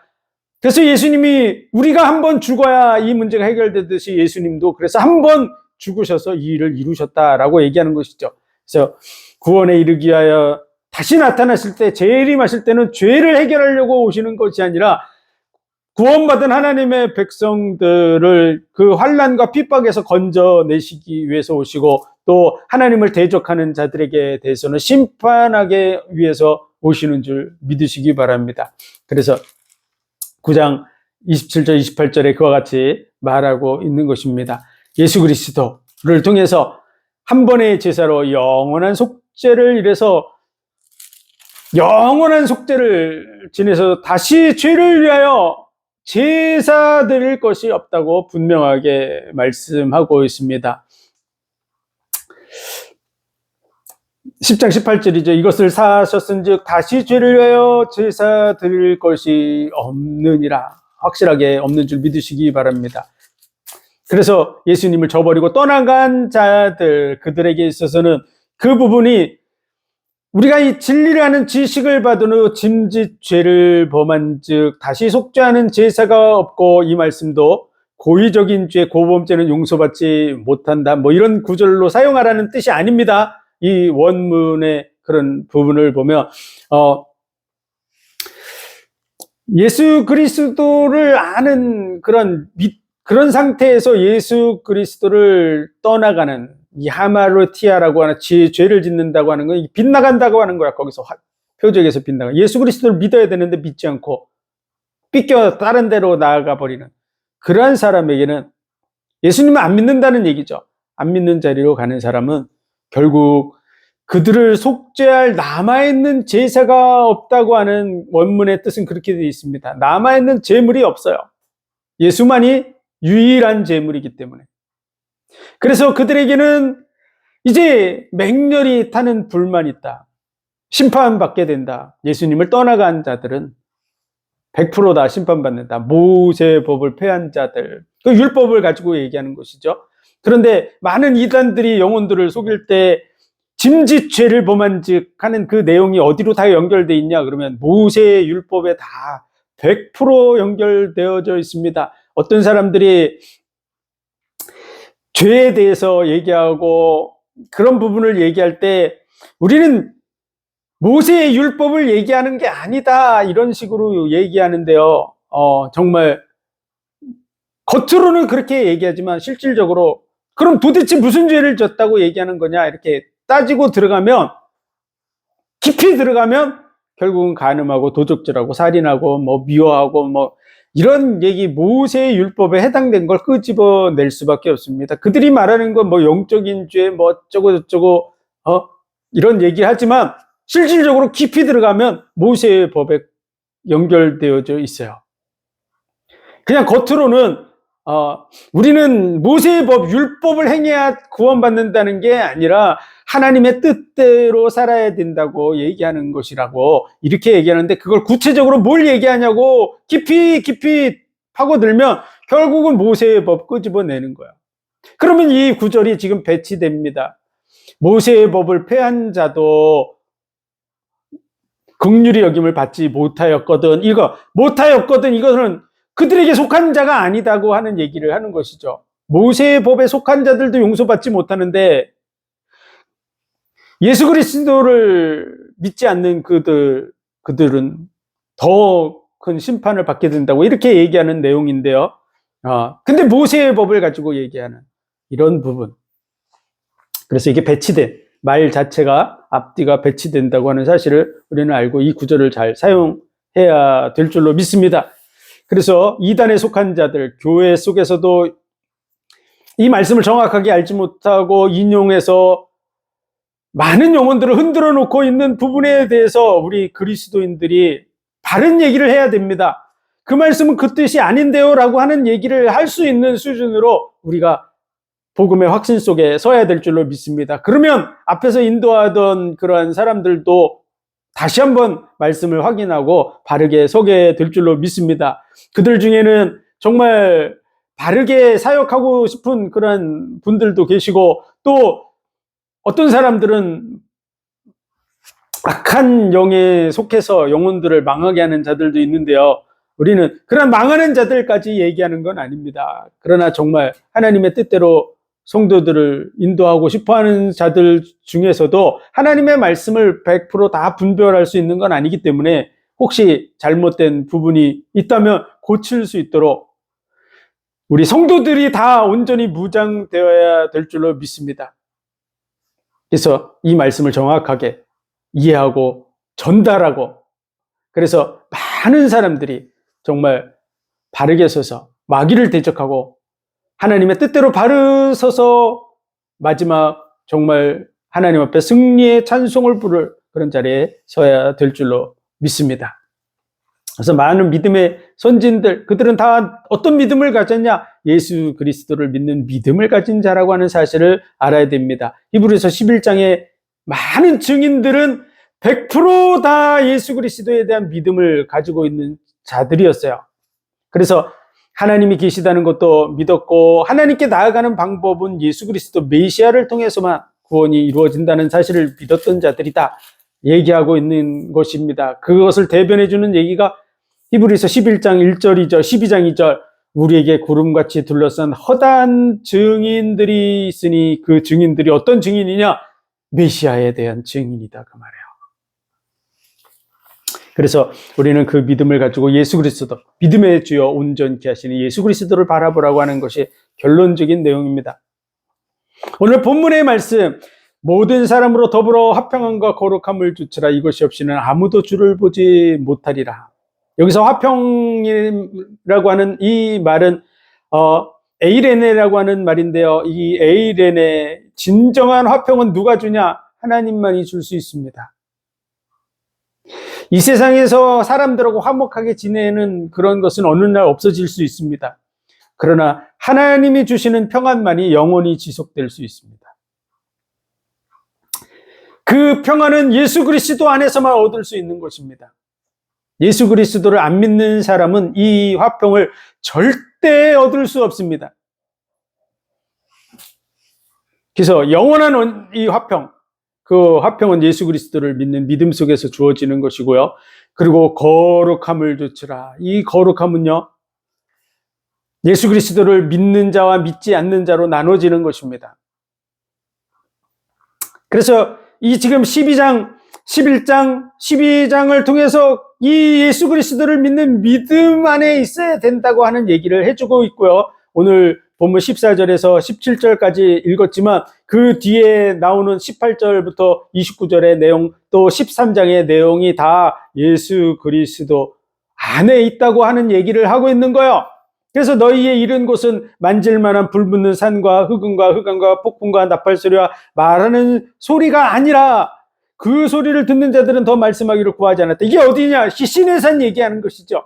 그래서 예수님이 우리가 한 번 죽어야 이 문제가 해결되듯이 예수님도 그래서 한 번 죽으셔서 이 일을 이루셨다라고 얘기하는 것이죠. 그래서 구원에 이르기 위하여 다시 나타나실 때, 재림하실 때는 죄를 해결하려고 오시는 것이 아니라 구원받은 하나님의 백성들을 그 환난과 핍박에서 건져내시기 위해서 오시고, 또 하나님을 대적하는 자들에게 대해서는 심판하기 위해서 오시는 줄 믿으시기 바랍니다. 그래서 9장 27절 28절에 그와 같이 말하고 있는 것입니다. 예수 그리스도를 통해서 한 번의 제사로 영원한 속죄를 이래서 영원한 속죄를 지내서 다시 죄를 위하여 제사 드릴 것이 없다고 분명하게 말씀하고 있습니다. 10장 18절이죠. 이것을 사하셨은즉 다시 죄를 위하여 제사 드릴 것이 없느니라. 확실하게 없는 줄 믿으시기 바랍니다. 그래서 예수님을 저버리고 떠나간 자들, 그들에게 있어서는 그 부분이 우리가 이 진리라는 지식을 받은 후 짐짓 죄를 범한 즉 다시 속죄하는 제사가 없고, 이 말씀도 고의적인 죄, 고범죄는 용서받지 못한다, 뭐 이런 구절로 사용하라는 뜻이 아닙니다. 이 원문의 그런 부분을 보면 예수 그리스도를 아는 그런 상태에서 예수 그리스도를 떠나가는 이 하마르티아라고 하는 죄를 짓는다고 하는 건 빗나간다고 하는 거야. 거기서 표적에서 빗나가. 예수 그리스도를 믿어야 되는데 믿지 않고 삐껴 다른 데로 나아가 버리는 그러한 사람에게는, 예수님을 안 믿는다는 얘기죠. 안 믿는 자리로 가는 사람은 결국 그들을 속죄할 남아있는 제사가 없다고 하는 원문의 뜻은 그렇게 되어 있습니다. 남아있는 제물이 없어요. 예수만이 유일한 제물이기 때문에. 그래서 그들에게는 이제 맹렬히 타는 불만이 있다. 심판받게 된다. 예수님을 떠나간 자들은 100%다 심판받는다. 모세의 법을 폐한 자들, 그 율법을 가지고 얘기하는 것이죠. 그런데 많은 이단들이 영혼들을 속일 때 짐짓 죄를 범한 즉 하는 그 내용이 어디로 다 연결되어 있냐 그러면 모세의 율법에 다 100% 연결되어져 있습니다. 어떤 사람들이 죄에 대해서 얘기하고 그런 부분을 얘기할 때 우리는 모세의 율법을 얘기하는 게 아니다 이런 식으로 얘기하는데요. 정말 겉으로는 그렇게 얘기하지만 실질적으로 그럼 도대체 무슨 죄를 졌다고 얘기하는 거냐 이렇게 따지고 들어가면, 깊이 들어가면 결국은 간음하고 도적질하고 살인하고 뭐 미워하고 뭐 이런 얘기, 모세의 율법에 해당된 걸 끄집어낼 수밖에 없습니다. 그들이 말하는 건 뭐 영적인 죄 뭐 어쩌고 저쩌고 이런 얘기 하지만 실질적으로 깊이 들어가면 모세의 법에 연결되어져 있어요. 그냥 겉으로는 우리는 모세의 법, 율법을 행해야 구원받는다는 게 아니라 하나님의 뜻대로 살아야 된다고 얘기하는 것이라고 이렇게 얘기하는데, 그걸 구체적으로 뭘 얘기하냐고 깊이 파고들면 결국은 모세의 법 끄집어내는 거야. 그러면 이 구절이 지금 배치됩니다. 모세의 법을 폐한 자도 긍휼히 여김을 받지 못하였거든. 이거는 그들에게 속한 자가 아니다고 하는 얘기를 하는 것이죠. 모세의 법에 속한 자들도 용서받지 못하는데 예수 그리스도를 믿지 않는 그들은 더 큰 심판을 받게 된다고 이렇게 얘기하는 내용인데요. 근데 모세의 법을 가지고 얘기하는 이런 부분. 그래서 이게 배치된 말 자체가 앞뒤가 배치된다고 하는 사실을 우리는 알고 이 구절을 잘 사용해야 될 줄로 믿습니다. 그래서 이단에 속한 자들, 교회 속에서도 이 말씀을 정확하게 알지 못하고 인용해서 많은 영혼들을 흔들어 놓고 있는 부분에 대해서 우리 그리스도인들이 바른 얘기를 해야 됩니다. 그 말씀은 그 뜻이 아닌데요 라고 하는 얘기를 할 수 있는 수준으로 우리가 복음의 확신 속에 서야 될 줄로 믿습니다. 그러면 앞에서 인도하던 그러한 사람들도 다시 한번 말씀을 확인하고 바르게 서게 될 줄로 믿습니다. 그들 중에는 정말 바르게 사역하고 싶은 그런 분들도 계시고, 또 어떤 사람들은 악한 영에 속해서 영혼들을 망하게 하는 자들도 있는데요. 우리는 그런 망하는 자들까지 얘기하는 건 아닙니다. 그러나 정말 하나님의 뜻대로 성도들을 인도하고 싶어하는 자들 중에서도 하나님의 말씀을 100%다 분별할 수 있는 건 아니기 때문에 혹시 잘못된 부분이 있다면 고칠 수 있도록 우리 성도들이 다 온전히 무장되어야 될 줄로 믿습니다. 그래서 이 말씀을 정확하게 이해하고 전달하고, 그래서 많은 사람들이 정말 바르게 서서 마귀를 대적하고 하나님의 뜻대로 바르 서서 마지막 정말 하나님 앞에 승리의 찬송을 부를 그런 자리에 서야 될 줄로 믿습니다. 그래서 많은 믿음의 선진들, 그들은 다 어떤 믿음을 가졌냐? 예수 그리스도를 믿는 믿음을 가진 자라고 하는 사실을 알아야 됩니다. 히브리서 11장에 많은 증인들은 100% 다 예수 그리스도에 대한 믿음을 가지고 있는 자들이었어요. 그래서 하나님이 계시다는 것도 믿었고 하나님께 나아가는 방법은 예수 그리스도 메시아를 통해서만 구원이 이루어진다는 사실을 믿었던 자들이다 얘기하고 있는 것입니다. 그것을 대변해 주는 얘기가 히브리서 11장 1절이죠. 12장 2절. 우리에게 구름같이 둘러싼 허다한 증인들이 있으니 그 증인들이 어떤 증인이냐? 메시아에 대한 증인이다 그 말이에요. 그래서 우리는 그 믿음을 가지고 예수 그리스도, 믿음의 주여 온전케 하시는 예수 그리스도를 바라보라고 하는 것이 결론적인 내용입니다. 오늘 본문의 말씀, 모든 사람으로 더불어 화평함과 거룩함을 주치라. 이것이 없이는 아무도 주를 보지 못하리라. 여기서 화평이라고 하는 이 말은 에이레네라고 하는 말인데요. 이 에이레네, 진정한 화평은 누가 주냐? 하나님만이 줄 수 있습니다. 이 세상에서 사람들하고 화목하게 지내는 그런 것은 어느 날 없어질 수 있습니다. 그러나 하나님이 주시는 평안만이 영원히 지속될 수 있습니다. 그 평안은 예수 그리스도 안에서만 얻을 수 있는 것입니다. 예수 그리스도를 안 믿는 사람은 이 화평을 절대 얻을 수 없습니다. 그래서 영원한 이 화평, 그 화평은 예수 그리스도를 믿는 믿음 속에서 주어지는 것이고요. 그리고 거룩함을 주치라. 이 거룩함은요, 예수 그리스도를 믿는 자와 믿지 않는 자로 나눠지는 것입니다. 그래서 이 지금 12장, 11장, 12장을 통해서 이 예수 그리스도를 믿는 믿음 안에 있어야 된다고 하는 얘기를 해주고 있고요. 오늘 본문 14절에서 17절까지 읽었지만 그 뒤에 나오는 18절부터 29절의 내용, 또 13장의 내용이 다 예수 그리스도 안에 있다고 하는 얘기를 하고 있는 거예요. 그래서 너희의 이른 곳은 만질만한 불붙는 산과 흑음과 흑암과 폭풍과 나팔소리와 말하는 소리가 아니라 그 소리를 듣는 자들은 더 말씀하기를 구하지 않았다. 이게 어디냐? 신의 산 얘기하는 것이죠.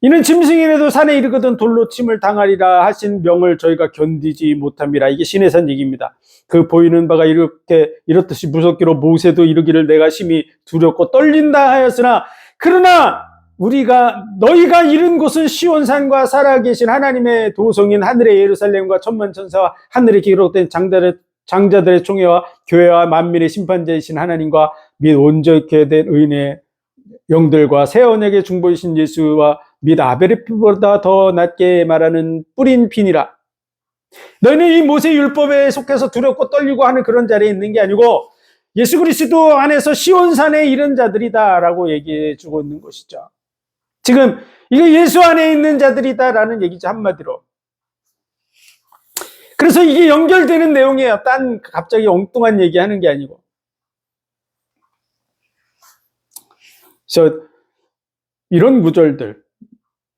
이는 짐승이라도 산에 이르거든 돌로 침을 당하리라 하신 명을 저희가 견디지 못함이라. 이게 신의 산 얘기입니다. 그 보이는 바가 이렇듯이 무섭기로 모세도 이르기를 내가 심히 두렵고 떨린다 하였으나 그러나 너희가 이른 곳은 시온산과 살아계신 하나님의 도성인 하늘의 예루살렘과 천만천사와 하늘에 기록된 장자들의 총회와 교회와 만민의 심판자이신 하나님과 및 온전케 된 의인의 영들과 새 언약의 중보이신 예수와 및 아벨의 피보다 더 낫게 말하는 뿌린 핀이라. 너희는 이 모세 율법에 속해서 두렵고 떨리고 하는 그런 자리에 있는 게 아니고 예수 그리스도 안에서 시온산에 이른 자들이다라고 얘기해 주고 있는 것이죠. 지금 이거 예수 안에 있는 자들이다라는 얘기죠, 한마디로. 그래서 이게 연결되는 내용이에요. 딴 갑자기 엉뚱한 얘기하는 게 아니고. 그래서 이런 구절들,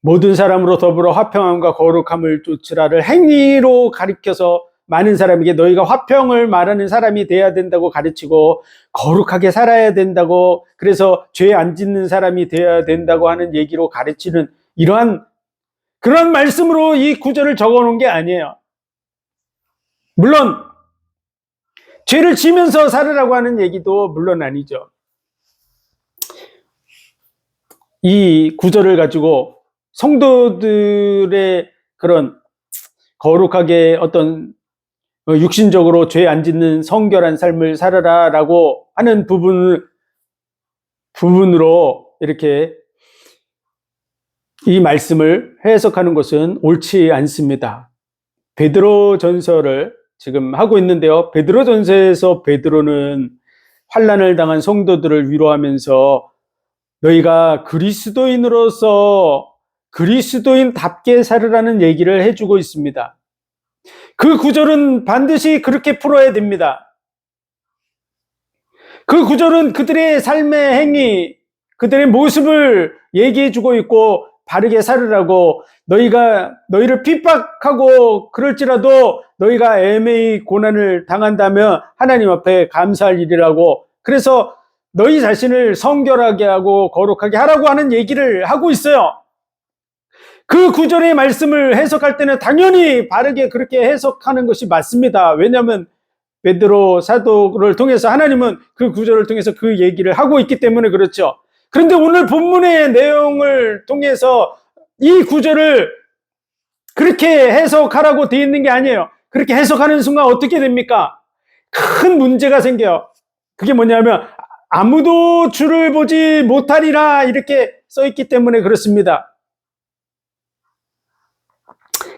모든 사람으로 더불어 화평함과 거룩함을 쫓으라를 행위로 가리켜서 많은 사람에게 너희가 화평을 말하는 사람이 돼야 된다고 가르치고 거룩하게 살아야 된다고, 그래서 죄 안 짓는 사람이 돼야 된다고 하는 얘기로 가르치는 이러한 그런 말씀으로 이 구절을 적어놓은 게 아니에요. 물론 죄를 지면서 살으라고 하는 얘기도 물론 아니죠. 이 구절을 가지고 성도들의 그런 거룩하게 어떤 육신적으로 죄 안 짓는 성결한 삶을 살아라라고 하는 부분으로 이렇게 이 말씀을 해석하는 것은 옳지 않습니다. 베드로 전서를 지금 하고 있는데요. 베드로 전서에서 베드로는 환난을 당한 성도들을 위로하면서 너희가 그리스도인으로서 그리스도인답게 살으라는 얘기를 해주고 있습니다. 그 구절은 반드시 그렇게 풀어야 됩니다. 그 구절은 그들의 삶의 행위, 그들의 모습을 얘기해주고 있고 바르게 살으라고, 너희를 핍박하고 그럴지라도 너희가 애매히 고난을 당한다면 하나님 앞에 감사할 일이라고, 그래서 너희 자신을 성결하게 하고 거룩하게 하라고 하는 얘기를 하고 있어요. 그 구절의 말씀을 해석할 때는 당연히 바르게 그렇게 해석하는 것이 맞습니다. 왜냐하면 베드로 사도를 통해서 하나님은 그 구절을 통해서 그 얘기를 하고 있기 때문에 그렇죠. 그런데 오늘 본문의 내용을 통해서 이 구절을 그렇게 해석하라고 돼 있는 게 아니에요. 그렇게 해석하는 순간 어떻게 됩니까? 큰 문제가 생겨요. 그게 뭐냐면 아무도 주를 보지 못하리라 이렇게 써있기 때문에 그렇습니다.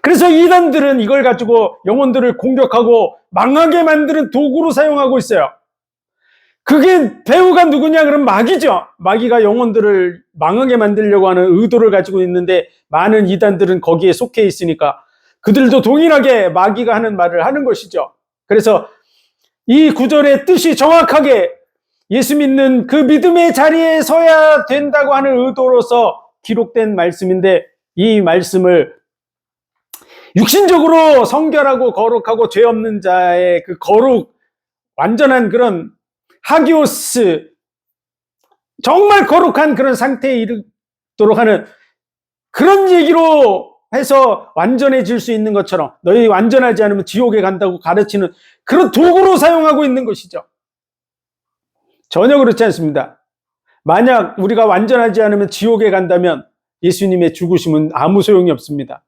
그래서 이단들은 이걸 가지고 영혼들을 공격하고 망하게 만드는 도구로 사용하고 있어요. 그게 배우가 누구냐? 그럼 마귀죠. 마귀가 영혼들을 망하게 만들려고 하는 의도를 가지고 있는데 많은 이단들은 거기에 속해 있으니까 그들도 동일하게 마귀가 하는 말을 하는 것이죠. 그래서 이 구절의 뜻이 정확하게 예수 믿는 그 믿음의 자리에 서야 된다고 하는 의도로서 기록된 말씀인데, 이 말씀을 육신적으로 성결하고 거룩하고 죄 없는 자의 그 거룩, 완전한 그런 하기오스, 정말 거룩한 그런 상태에 이르도록 하는 그런 얘기로 해서 완전해질 수 있는 것처럼, 너희 완전하지 않으면 지옥에 간다고 가르치는 그런 도구로 사용하고 있는 것이죠. 전혀 그렇지 않습니다. 만약 우리가 완전하지 않으면 지옥에 간다면 예수님의 죽으심은 아무 소용이 없습니다.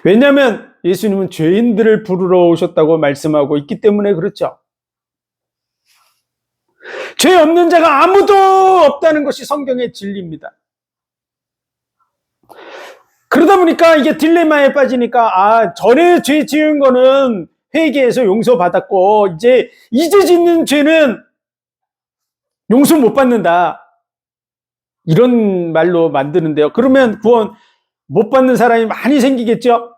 왜냐하면 예수님은 죄인들을 부르러 오셨다고 말씀하고 있기 때문에 그렇죠. 죄 없는 자가 아무도 없다는 것이 성경의 진리입니다. 그러다 보니까 이게 딜레마에 빠지니까, 전에 죄 지은 거는 회개해서 용서받았고 이제 짓는 죄는 용서 못 받는다, 이런 말로 만드는데요. 그러면 구원 못 받는 사람이 많이 생기겠죠.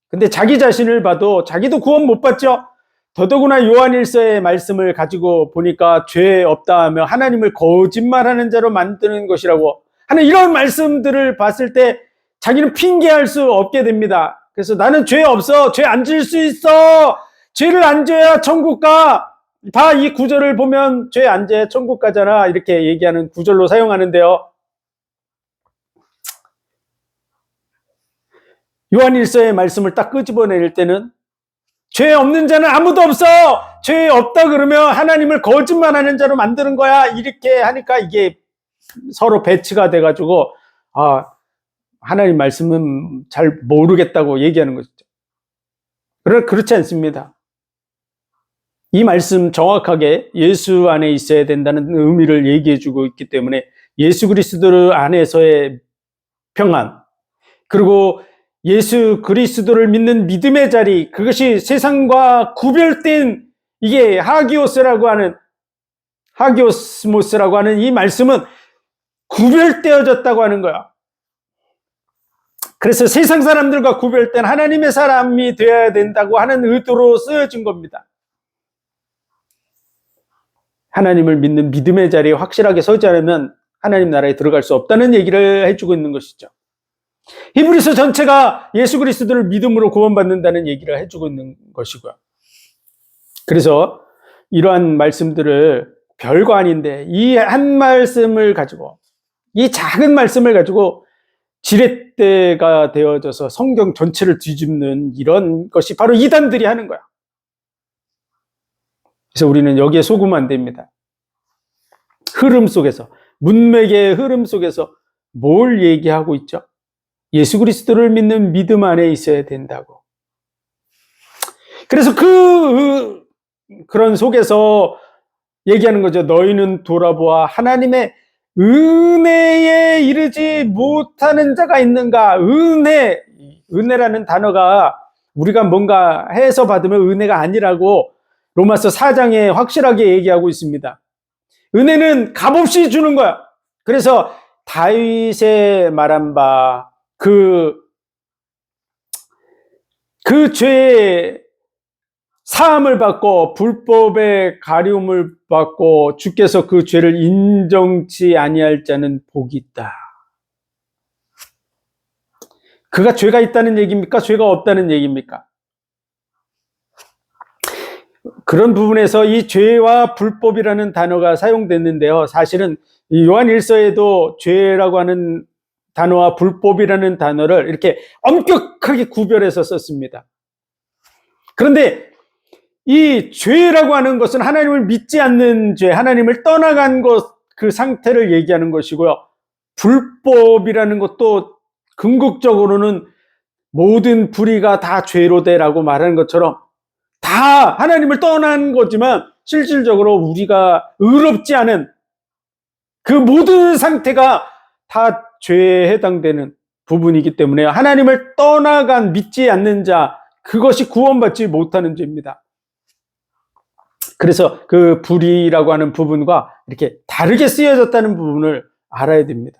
근데 자기 자신을 봐도 자기도 구원 못 받죠. 더더구나 요한일서의 말씀을 가지고 보니까 죄 없다 하며 하나님을 거짓말하는 자로 만드는 것이라고 하는 이런 말씀들을 봤을 때 자기는 핑계할 수 없게 됩니다. 그래서 나는 죄 없어, 죄 안 지을 수 있어, 죄를 안 져야 천국 가, 봐, 이 구절을 보면 죄 안 져야 천국 가잖아, 이렇게 얘기하는 구절로 사용하는데요. 요한일서의 말씀을 딱 끄집어낼 때는 죄 없는 자는 아무도 없어, 죄 없다 그러면 하나님을 거짓말하는 자로 만드는 거야, 이렇게 하니까 이게 서로 배치가 돼가지고 하나님 말씀은 잘 모르겠다고 얘기하는 것이죠. 그렇지 않습니다. 이 말씀 정확하게 예수 안에 있어야 된다는 의미를 얘기해주고 있기 때문에 예수 그리스도 안에서의 평안, 그리고 예수 그리스도를 믿는 믿음의 자리, 그것이 세상과 구별된, 이게 하기오스모스라고 하는 이 말씀은 구별되어졌다고 하는 거야. 그래서 세상 사람들과 구별된 하나님의 사람이 되어야 된다고 하는 의도로 쓰여진 겁니다. 하나님을 믿는 믿음의 자리에 확실하게 서지 않으면 하나님 나라에 들어갈 수 없다는 얘기를 해주고 있는 것이죠. 히브리서 전체가 예수 그리스도를 믿음으로 구원받는다는 얘기를 해주고 있는 것이고요. 그래서 이러한 말씀들을 별거 아닌데 이 한 말씀을 가지고, 이 작은 말씀을 가지고 지렛대가 되어져서 성경 전체를 뒤집는 이런 것이 바로 이단들이 하는 거야. 그래서 우리는 여기에 속으면 안 됩니다. 흐름 속에서, 문맥의 흐름 속에서 뭘 얘기하고 있죠? 예수 그리스도를 믿는 믿음 안에 있어야 된다고. 그래서 그런 속에서 얘기하는 거죠. 너희는 돌아보아 하나님의 은혜에 이르지 못하는 자가 있는가? 은혜라는 단어가 우리가 뭔가 해서 받으면 은혜가 아니라고 로마서 4장에 확실하게 얘기하고 있습니다. 은혜는 값없이 주는 거야. 그래서 다윗의 말한 바, 그 죄의 사함을 받고 불법의 가리움을 받고 주께서 그 죄를 인정치 아니할 자는 복이 있다. 그가 죄가 있다는 얘기입니까? 죄가 없다는 얘기입니까? 그런 부분에서 이 죄와 불법이라는 단어가 사용됐는데요. 사실은 이 요한일서에도 죄라고 하는 단어와 불법이라는 단어를 이렇게 엄격하게 구별해서 썼습니다. 그런데 이 죄라고 하는 것은 하나님을 믿지 않는 죄, 하나님을 떠나간 것, 그 상태를 얘기하는 것이고요. 불법이라는 것도 궁극적으로는 모든 불의가 다 죄로 되라고 말하는 것처럼 다 하나님을 떠난 거지만 실질적으로 우리가 의롭지 않은 그 모든 상태가 다 죄에 해당되는 부분이기 때문에 하나님을 떠나간 믿지 않는 자, 그것이 구원받지 못하는 죄입니다. 그래서 그 불의라고 하는 부분과 이렇게 다르게 쓰여졌다는 부분을 알아야 됩니다.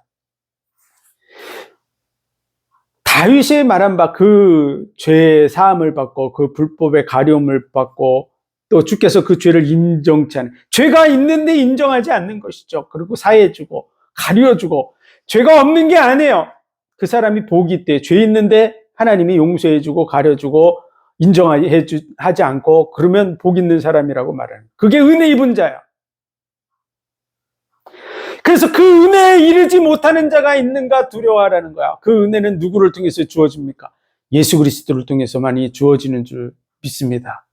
다윗이 말한 바 그 죄의 사함을 받고 그 불법의 가려움을 받고 또 주께서 그 죄를 인정치 않는, 죄가 있는데 인정하지 않는 것이죠. 그리고 사해주고 가려주고, 죄가 없는 게 아니에요. 그 사람이 복이 있대. 죄 있는데 하나님이 용서해주고 가려주고 인정하지 않고 그러면 복 있는 사람이라고 말하는, 그게 은혜 입은 자야. 그래서 그 은혜에 이르지 못하는 자가 있는가 두려워하라는 거야. 그 은혜는 누구를 통해서 주어집니까? 예수 그리스도를 통해서만이 주어지는 줄 믿습니다.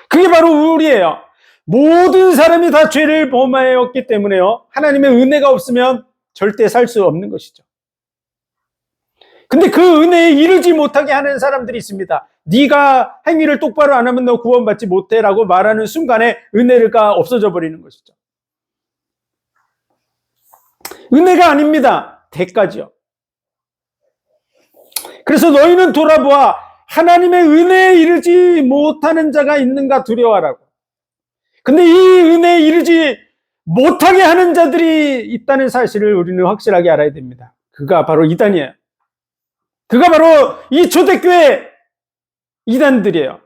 그게 바로 우리예요. 모든 사람이 다 죄를 범하였기 때문에요, 하나님의 은혜가 없으면 절대 살 수 없는 것이죠. 근데 그 은혜에 이르지 못하게 하는 사람들이 있습니다. 네가 행위를 똑바로 안 하면 너 구원받지 못해 라고 말하는 순간에 은혜가 없어져 버리는 것이죠. 은혜가 아닙니다. 대가죠. 그래서 너희는 돌아보아 하나님의 은혜에 이르지 못하는 자가 있는가 두려워하라고. 근데 이 은혜에 이르지 못하게 하는 자들이 있다는 사실을 우리는 확실하게 알아야 됩니다. 그가 바로 이단이에요. 그가 바로 이 초대교회 이단들이에요.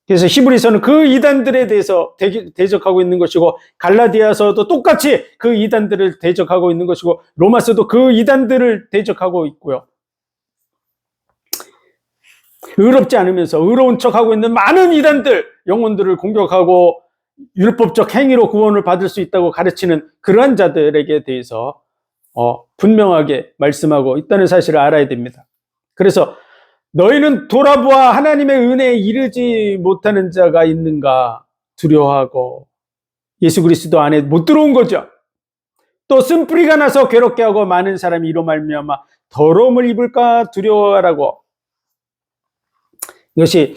그래서 히브리서는 그 이단들에 대해서 대적하고 있는 것이고, 갈라디아서도 똑같이 그 이단들을 대적하고 있는 것이고, 로마서도 그 이단들을 대적하고 있고요. 의롭지 않으면서 의로운 척하고 있는 많은 이단들, 영혼들을 공격하고 율법적 행위로 구원을 받을 수 있다고 가르치는 그러한 자들에게 대해서 분명하게 말씀하고 있다는 사실을 알아야 됩니다. 그래서 너희는 돌아보아 하나님의 은혜에 이르지 못하는 자가 있는가 두려워하고, 예수 그리스도 안에 못 들어온 거죠. 또 쓴뿌리가 나서 괴롭게 하고 많은 사람이 이로 말미암아 더러움을 입을까 두려워하라고. 이것이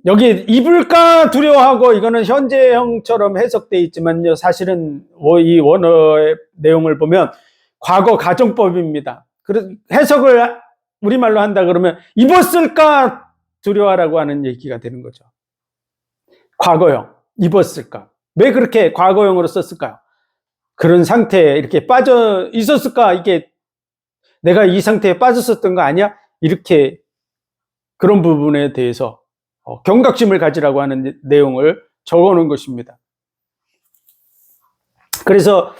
여기 입을까 두려워하고, 이거는 현재형처럼 해석되어 있지만요, 사실은 이 원어의 내용을 보면 과거 가정법입니다. 해석을 우리말로 한다 그러면 입었을까 두려워하라고 하는 얘기가 되는 거죠. 과거형, 입었을까. 왜 그렇게 과거형으로 썼을까요? 그런 상태에 이렇게 빠져 있었을까? 이게 내가 이 상태에 빠졌었던 거 아니야? 이렇게 그런 부분에 대해서 경각심을 가지라고 하는 내용을 적어 놓은 것입니다. 그래서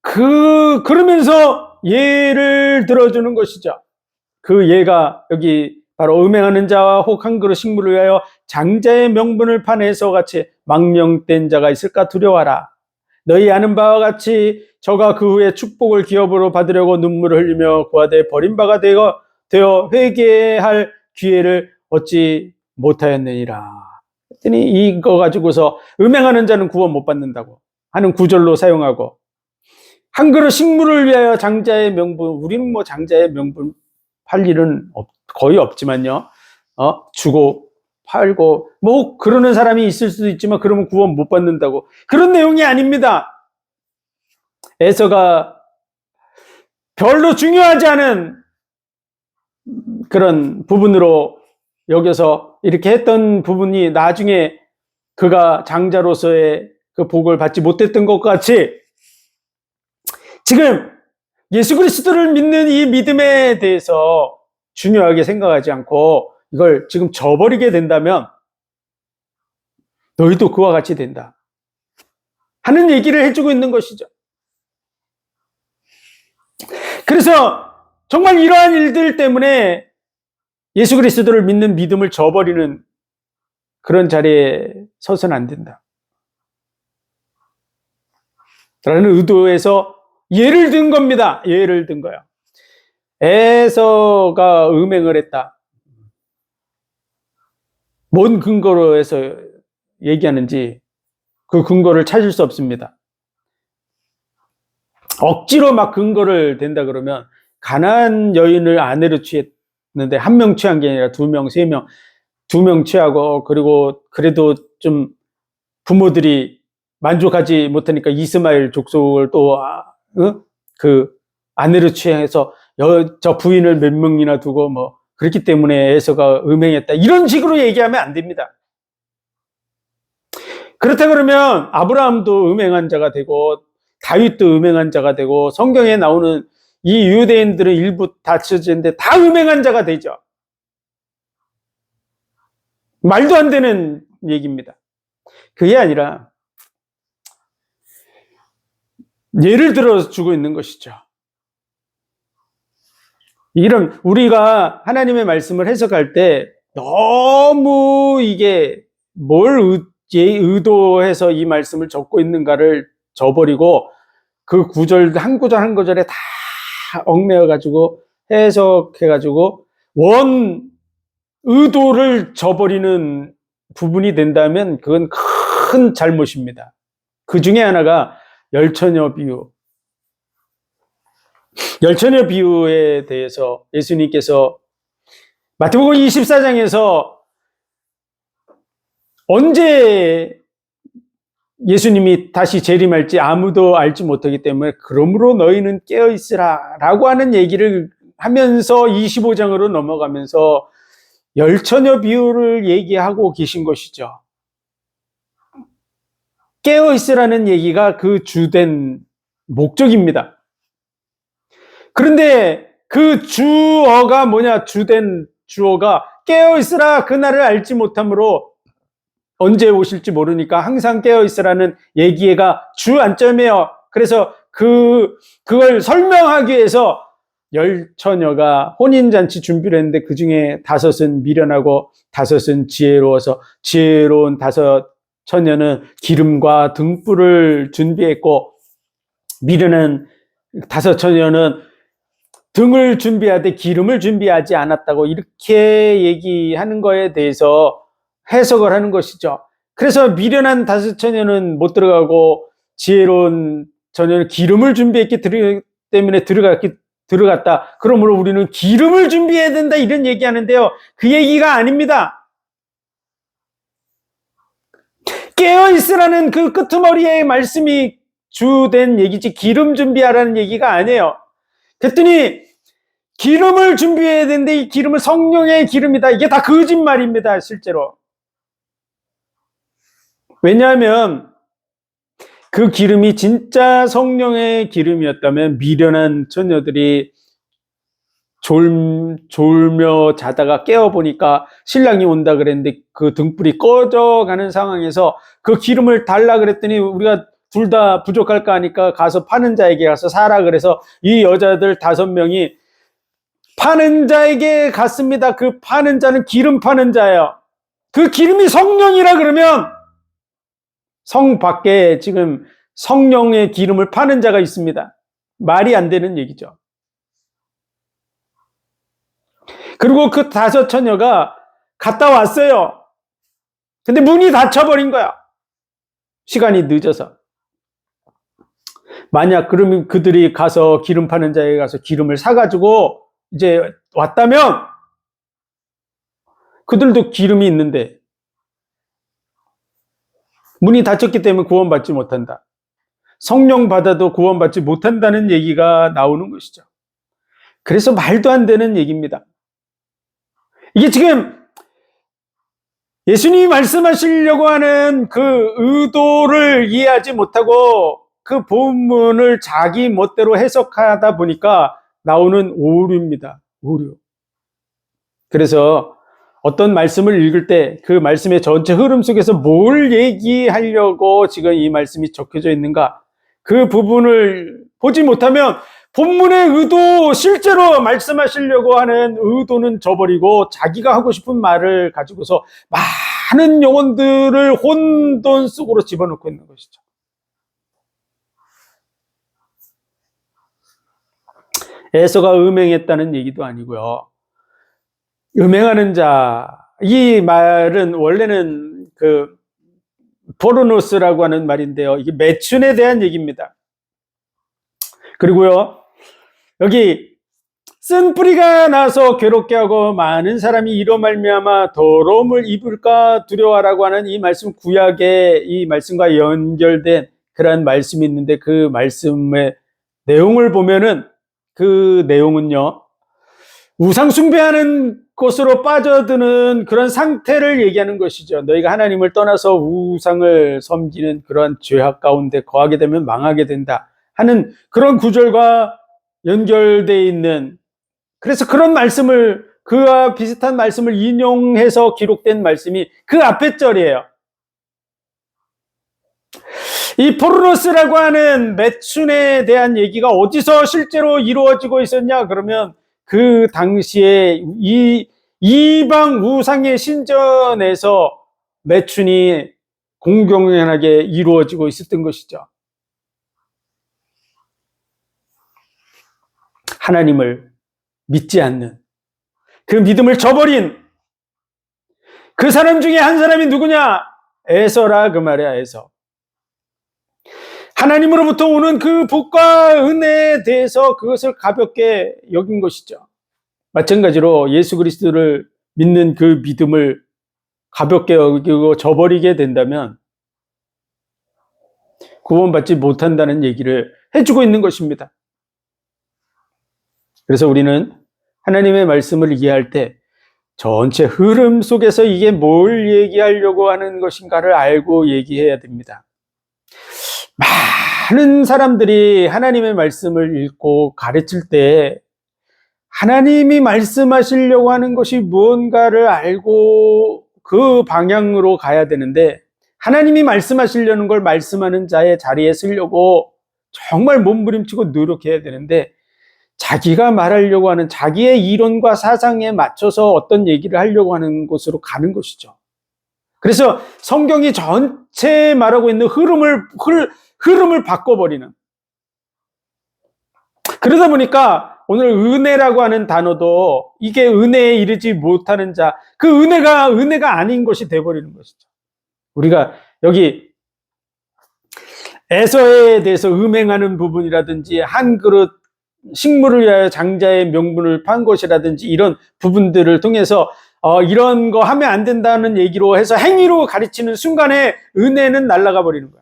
그러면서 예를 들어주는 것이죠. 그 예가 여기 바로 음행하는 자와 혹 한 그릇 식물을 위하여 장자의 명분을 파내서 같이 망령된 자가 있을까 두려워하라. 너희 아는 바와 같이 저가 그 후에 축복을 기업으로 받으려고 눈물을 흘리며 구하되 버린 바가 되어 회개할 기회를 얻지 못하였느니라. 했더니 이거 가지고서 음행하는 자는 구원 못 받는다고 하는 구절로 사용하고, 한 그릇 식물을 위하여 장자의 명분, 우리는 뭐 장자의 명분 팔 일은 거의 없지만요, 주고 팔고 뭐 그러는 사람이 있을 수도 있지만 그러면 구원 못 받는다고, 그런 내용이 아닙니다. 에서가 별로 중요하지 않은 그런 부분으로 여기서 이렇게 했던 부분이 나중에 그가 장자로서의 그 복을 받지 못했던 것 같이, 지금 예수 그리스도를 믿는 이 믿음에 대해서 중요하게 생각하지 않고 이걸 지금 저버리게 된다면 너희도 그와 같이 된다 하는 얘기를 해주고 있는 것이죠. 그래서 정말 이러한 일들 때문에 예수 그리스도를 믿는 믿음을 저버리는 그런 자리에 서서는 안 된다 라는 의도에서 예를 든 겁니다. 예를 든 거야. 에서가 음행을 했다. 뭔 근거로 해서 얘기하는지 그 근거를 찾을 수 없습니다. 억지로 막 근거를 댄다 그러면 가나안 여인을 아내로 취했는데 한 명 취한 게 아니라 두 명, 세 명, 두 명 취하고 그리고 그래도 좀 부모들이 만족하지 못하니까 이스마엘 족속을 또 그 아내로 취해서 저 부인을 몇 명이나 두고 뭐 그렇기 때문에 에서가 음행했다 이런 식으로 얘기하면 안 됩니다. 그렇다 그러면 아브라함도 음행한 자가 되고 다윗도 음행한 자가 되고 성경에 나오는 이 유대인들은 일부 다쳐지는데 다 음행한 자가 되죠. 말도 안 되는 얘기입니다. 그게 아니라 예를 들어 주고 있는 것이죠. 이런 우리가 하나님의 말씀을 해석할 때 너무 이게 뭘 의도해서 이 말씀을 적고 있는가를 저버리고 그 구절 한 구절 한 구절에 다 얽매여 가지고 해석해 가지고 원 의도를 저버리는 부분이 된다면 그건 큰 잘못입니다. 그 중에 하나가 열처녀 비유. 열처녀 비유에 대해서 예수님께서 마태복음 24장에서 언제 예수님이 다시 재림할지 아무도 알지 못하기 때문에 그러므로 너희는 깨어있으라 라고 하는 얘기를 하면서 25장으로 넘어가면서 열처녀 비유를 얘기하고 계신 것이죠. 깨어있으라는 얘기가 그 주된 목적입니다. 그런데 그 주어가 뭐냐? 주된 주어가 깨어있으라 그날을 알지 못함으로 언제 오실지 모르니까 항상 깨어있으라는 얘기가 주 안점이에요. 그래서 그걸 설명하기 위해서 열처녀가 혼인잔치 준비를 했는데 그 중에 5은 미련하고 5은 지혜로워서 지혜로운 5 처녀는 기름과 등불을 준비했고 미련한 5 처녀는 등을 준비하되 기름을 준비하지 않았다고 이렇게 얘기하는 거에 대해서 해석을 하는 것이죠. 그래서 미련한 5 처녀는 못 들어가고 지혜로운 처녀는 기름을 준비했기 때문에 들어갔다. 그러므로 우리는 기름을 준비해야 된다 이런 얘기하는데요. 그 얘기가 아닙니다. 깨어있으라는 그 끄트머리의 말씀이 주된 얘기지 기름 준비하라는 얘기가 아니에요. 그랬더니 기름을 준비해야 되는데 이 기름은 성령의 기름이다. 이게 다 거짓말입니다. 실제로. 왜냐하면 그 기름이 진짜 성령의 기름이었다면 미련한 처녀들이 졸며 자다가 깨어보니까 신랑이 온다 그랬는데 그 등불이 꺼져가는 상황에서 그 기름을 달라 그랬더니 우리가 둘 다 부족할까 하니까 가서 파는 자에게 가서 사라 그래서 이 여자들 5명이 파는 자에게 갔습니다. 그 파는 자는 기름 파는 자예요. 그 기름이 성령이라 그러면 성 밖에 지금 성령의 기름을 파는 자가 있습니다. 말이 안 되는 얘기죠. 그리고 그 5 처녀가 갔다 왔어요. 근데 문이 닫혀버린 거야. 시간이 늦어서. 만약 그러면 그들이 가서 기름 파는 자에게 가서 기름을 사가지고 이제 왔다면 그들도 기름이 있는데 문이 닫혔기 때문에 구원받지 못한다. 성령 받아도 구원받지 못한다는 얘기가 나오는 것이죠. 그래서 말도 안 되는 얘기입니다. 이게 지금 예수님이 말씀하시려고 하는 그 의도를 이해하지 못하고 그 본문을 자기 멋대로 해석하다 보니까 나오는 오류입니다. 오류. 그래서 어떤 말씀을 읽을 때 그 말씀의 전체 흐름 속에서 뭘 얘기하려고 지금 이 말씀이 적혀져 있는가? 그 부분을 보지 못하면 본문의 의도, 실제로 말씀하시려고 하는 의도는 저버리고 자기가 하고 싶은 말을 가지고서 많은 영혼들을 혼돈 속으로 집어넣고 있는 것이죠. 에서가 음행했다는 얘기도 아니고요. 음행하는 자, 이 말은 원래는 그 포르노스라고 하는 말인데요. 이게 매춘에 대한 얘기입니다. 그리고요, 여기 쓴뿌리가 나서 괴롭게 하고 많은 사람이 이로 말미암아 더러움을 입을까 두려워하라고 하는 이 말씀, 구약의 이 말씀과 연결된 그러한 말씀이 있는데, 그 말씀의 내용을 보면은 그 내용은요, 우상 숭배하는 곳으로 빠져드는 그런 상태를 얘기하는 것이죠. 너희가 하나님을 떠나서 우상을 섬기는 그러한 죄악 가운데 거하게 되면 망하게 된다 하는 그런 구절과 연결되어 있는, 그래서 그런 말씀을, 그와 비슷한 말씀을 인용해서 기록된 말씀이 그 앞에 절이에요. 이 포르노스라고 하는 매춘에 대한 얘기가 어디서 실제로 이루어지고 있었냐 그러면, 그 당시에 이 이방 우상의 신전에서 매춘이 공공연하게 이루어지고 있었던 것이죠. 하나님을 믿지 않는, 그 믿음을 저버린 그 사람 중에 한 사람이 누구냐? 에서라, 그 말이야, 에서. 하나님으로부터 오는 그 복과 은혜에 대해서 그것을 가볍게 여긴 것이죠. 마찬가지로 예수 그리스도를 믿는 그 믿음을 가볍게 여기고 저버리게 된다면 구원받지 못한다는 얘기를 해주고 있는 것입니다. 그래서 우리는 하나님의 말씀을 이해할 때 전체 흐름 속에서 이게 뭘 얘기하려고 하는 것인가를 알고 얘기해야 됩니다. 많은 사람들이 하나님의 말씀을 읽고 가르칠 때 하나님이 말씀하시려고 하는 것이 무언가를 알고 그 방향으로 가야 되는데, 하나님이 말씀하시려는 걸 말씀하는 자의 자리에 쓰려고 정말 몸부림치고 노력해야 되는데, 자기가 말하려고 하는 자기의 이론과 사상에 맞춰서 어떤 얘기를 하려고 하는 곳으로 가는 것이죠. 그래서 성경이 전체 말하고 있는 흐름을 바꿔버리는, 그러다 보니까 오늘 은혜라고 하는 단어도 이게 은혜에 이르지 못하는 자, 그 은혜가 아닌 것이 돼버리는 것이죠. 우리가 여기 에서에 대해서 음행하는 부분이라든지, 한 그릇 식물을 위하여 장자의 명분을 판 것이라든지, 이런 부분들을 통해서 이런 거 하면 안 된다는 얘기로 해서 행위로 가르치는 순간에 은혜는 날아가 버리는 거야.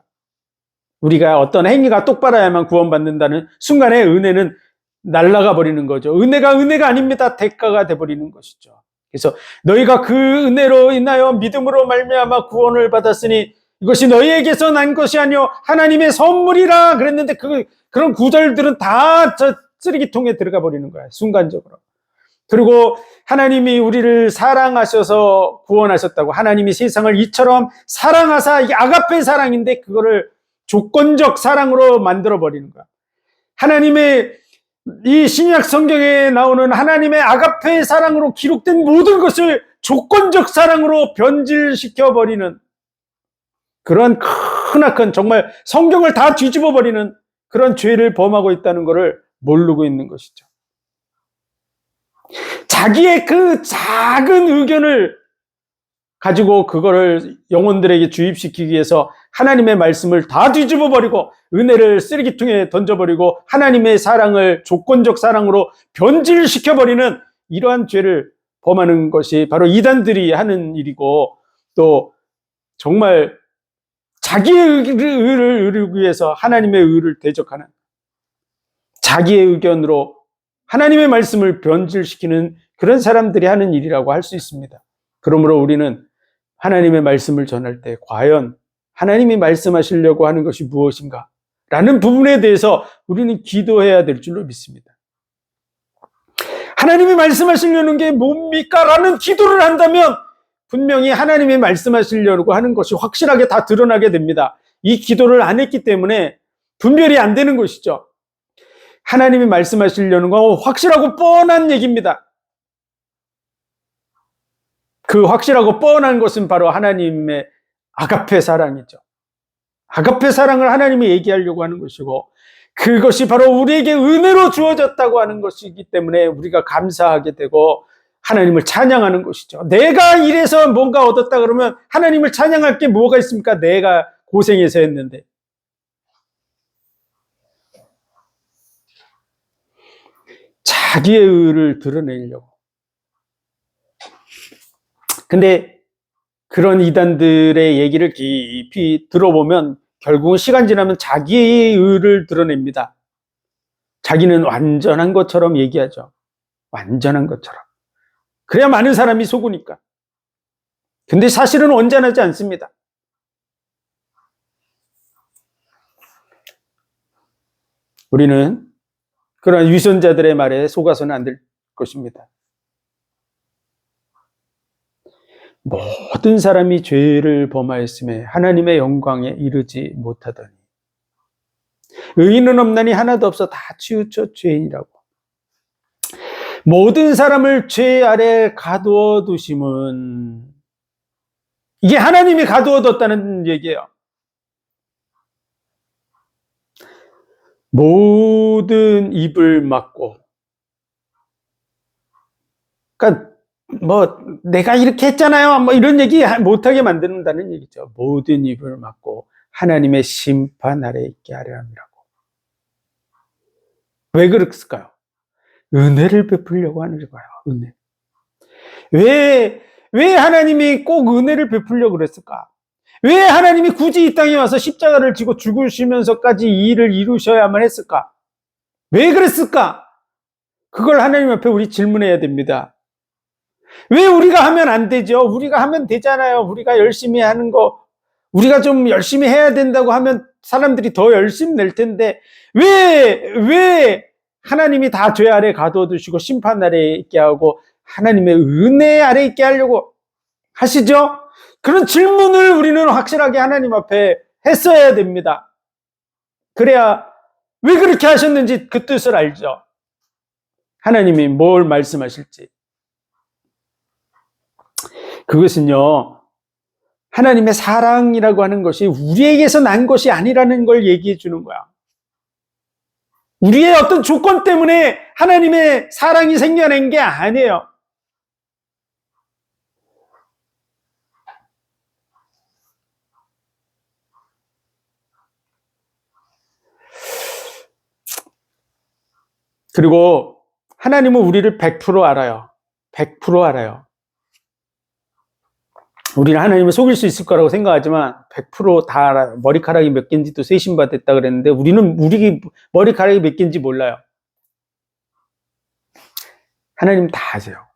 우리가 어떤 행위가 똑바라야만 구원받는다는 순간에 은혜는 날아가 버리는 거죠. 은혜가 아닙니다. 대가가 돼버리는 것이죠. 그래서 너희가 그 은혜로 인하여 믿음으로 말미암아 구원을 받았으니 이것이 너희에게서 난 것이 아니요 하나님의 선물이라 그랬는데, 그런 구절들은 다 저 쓰레기통에 들어가 버리는 거야, 순간적으로. 그리고 하나님이 우리를 사랑하셔서 구원하셨다고, 하나님이 세상을 이처럼 사랑하사, 이게 아가페 사랑인데 그거를 조건적 사랑으로 만들어 버리는 거야. 하나님의 이 신약 성경에 나오는 하나님의 아가페 사랑으로 기록된 모든 것을 조건적 사랑으로 변질시켜 버리는 그런 크나큰, 정말 성경을 다 뒤집어 버리는 그런 죄를 범하고 있다는 것을 모르고 있는 것이죠. 자기의 그 작은 의견을 가지고 그거를 영혼들에게 주입시키기 위해서 하나님의 말씀을 다 뒤집어 버리고 은혜를 쓰레기통에 던져버리고 하나님의 사랑을 조건적 사랑으로 변질시켜 버리는 이러한 죄를 범하는 것이 바로 이단들이 하는 일이고, 또 정말 자기의 의를 이루기 위해서 하나님의 의를 대적하는, 자기의 의견으로 하나님의 말씀을 변질시키는 그런 사람들이 하는 일이라고 할 수 있습니다. 그러므로 우리는 하나님의 말씀을 전할 때 과연 하나님이 말씀하시려고 하는 것이 무엇인가 라는 부분에 대해서 우리는 기도해야 될 줄로 믿습니다. 하나님이 말씀하시려는 게 뭡니까? 라는 기도를 한다면 분명히 하나님이 말씀하시려고 하는 것이 확실하게 다 드러나게 됩니다. 이 기도를 안 했기 때문에 분별이 안 되는 것이죠. 하나님이 말씀하시려는 건 확실하고 뻔한 얘기입니다. 그 확실하고 뻔한 것은 바로 하나님의 아가페 사랑이죠. 아가페 사랑을 하나님이 얘기하려고 하는 것이고, 그것이 바로 우리에게 은혜로 주어졌다고 하는 것이기 때문에 우리가 감사하게 되고 하나님을 찬양하는 것이죠. 내가 이래서 뭔가 얻었다 그러면 하나님을 찬양할 게 뭐가 있습니까? 내가 고생해서 했는데. 자기의 의를 드러내려고. 근데 그런 이단들의 얘기를 깊이 들어보면 결국은 시간 지나면 자기의 의를 드러냅니다. 자기는 완전한 것처럼 얘기하죠. 완전한 것처럼. 그래야 많은 사람이 속으니까. 근데 사실은 온전하지 않습니다. 우리는 그런 위선자들의 말에 속아서는 안 될 것입니다. 모든 사람이 죄를 범하였음에 하나님의 영광에 이르지 못하더니 의인은 없나니 하나도 없어 다 치우쳐 죄인이라고. 모든 사람을 죄 아래 가두어 두심은 이게 하나님이 가두어 뒀다는 얘기예요. 모든 입을 막고, 그러니까 뭐 내가 이렇게 했잖아요, 뭐 이런 얘기 못하게 만든다는 얘기죠. 모든 입을 막고 하나님의 심판 아래 있게 하려 함이라고. 왜 그랬을까요? 은혜를 베풀려고 하는 거예요. 은혜. 왜 하나님이 꼭 은혜를 베풀려고 그랬을까? 왜 하나님이 굳이 이 땅에 와서 십자가를 지고 죽으시면서까지 이 일을 이루셔야만 했을까? 왜 그랬을까? 그걸 하나님 앞에 우리 질문해야 됩니다. 왜 우리가 하면 안 되죠? 우리가 하면 되잖아요. 우리가 열심히 하는 거, 우리가 좀 열심히 해야 된다고 하면 사람들이 더 열심히 낼 텐데, 왜 하나님이 다 죄 아래 가둬 두시고 심판 아래 있게 하고 하나님의 은혜 아래 있게 하려고 하시죠? 그런 질문을 우리는 확실하게 하나님 앞에 했어야 됩니다. 그래야 왜 그렇게 하셨는지 그 뜻을 알죠. 하나님이 뭘 말씀하실지. 그것은요, 하나님의 사랑이라고 하는 것이 우리에게서 난 것이 아니라는 걸 얘기해 주는 거야. 우리의 어떤 조건 때문에 하나님의 사랑이 생겨난 게 아니에요. 그리고 하나님은 우리를 100% 알아요. 100% 알아요. 우리는 하나님을 속일 수 있을 거라고 생각하지만 100%다 알아요. 머리카락이 몇 개인지도 세신받았다 그랬는데 우리는 우리 머리카락이 몇 개인지 몰라요. 하나님 다 아세요.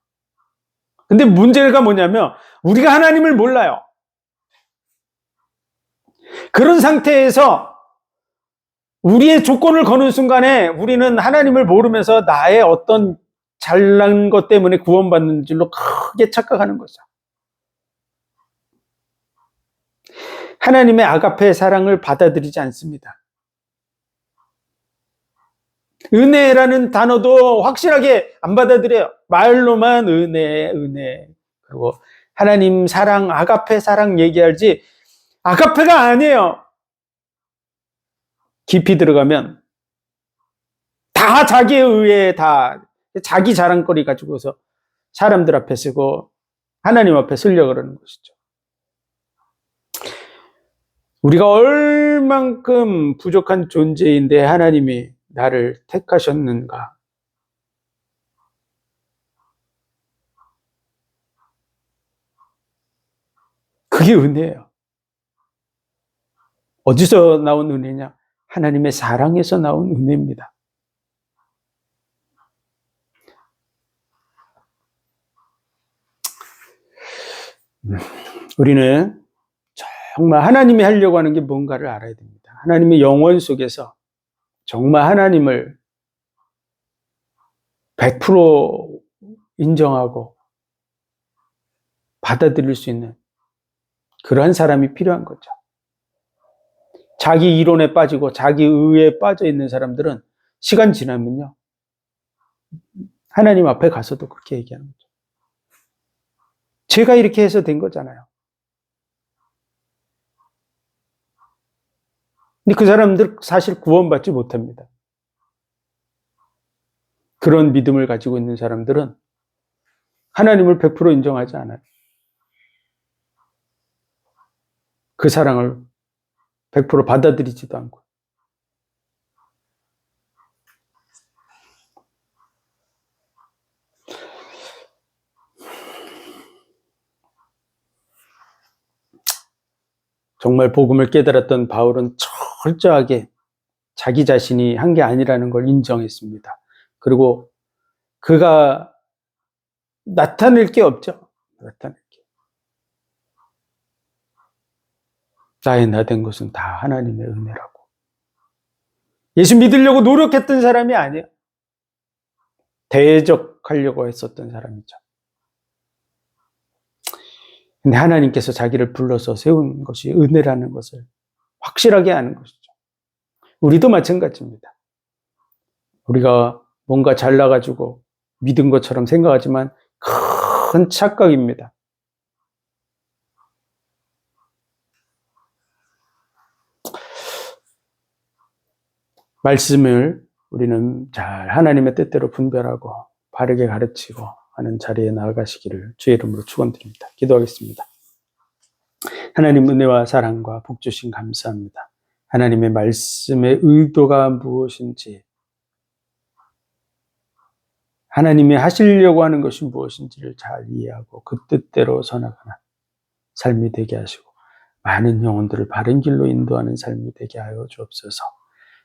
근데 문제가 뭐냐면 우리가 하나님을 몰라요. 그런 상태에서 우리의 조건을 거는 순간에 우리는 하나님을 모르면서 나의 어떤 잘난 것 때문에 구원받는 줄로 크게 착각하는 거죠. 하나님의 아가페의 사랑을 받아들이지 않습니다. 은혜라는 단어도 확실하게 안 받아들여요. 말로만 은혜. 그리고 하나님 사랑, 아가페 사랑 얘기하지 아가페가 아니에요. 깊이 들어가면 다 자기에 의해 다 자기 자랑거리 가지고서 사람들 앞에 쓰고 하나님 앞에 쓰려고 그러는 것이죠. 우리가 얼만큼 부족한 존재인데 하나님이 나를 택하셨는가? 그게 은혜예요. 어디서 나온 은혜냐? 하나님의 사랑에서 나온 은혜입니다. 우리는 정말 하나님이 하려고 하는 게 뭔가를 알아야 됩니다. 하나님의 영원 속에서 정말 하나님을 100% 인정하고 받아들일 수 있는 그러한 사람이 필요한 거죠. 자기 이론에 빠지고 자기 의에 빠져 있는 사람들은 시간 지나면요, 하나님 앞에 가서도 그렇게 얘기하는 거죠. 제가 이렇게 해서 된 거잖아요. 근데 그 사람들 사실 구원받지 못합니다. 그런 믿음을 가지고 있는 사람들은 하나님을 100% 인정하지 않아요. 그 사랑을 100% 받아들이지도 않고. 정말 복음을 깨달았던 바울은 철저하게 자기 자신이 한 게 아니라는 걸 인정했습니다. 그리고 그가 나타낼 게 없죠. 나타낼 게. 나의 나된 것은 다 하나님의 은혜라고. 예수 믿으려고 노력했던 사람이 아니에요. 대적하려고 했었던 사람이죠. 근데 하나님께서 자기를 불러서 세운 것이 은혜라는 것을 확실하게 아는 것이죠. 우리도 마찬가지입니다. 우리가 뭔가 잘나가지고 믿은 것처럼 생각하지만 큰 착각입니다. 말씀을 우리는 잘 하나님의 뜻대로 분별하고 바르게 가르치고 하는 자리에 나아가시기를 주의 이름으로 축원드립니다. 기도하겠습니다. 하나님 은혜와 사랑과 복 주신 감사합니다. 하나님의 말씀의 의도가 무엇인지, 하나님이 하시려고 하는 것이 무엇인지를 잘 이해하고 그 뜻대로 선악하는 삶이 되게 하시고 많은 영혼들을 바른 길로 인도하는 삶이 되게 하여 주옵소서.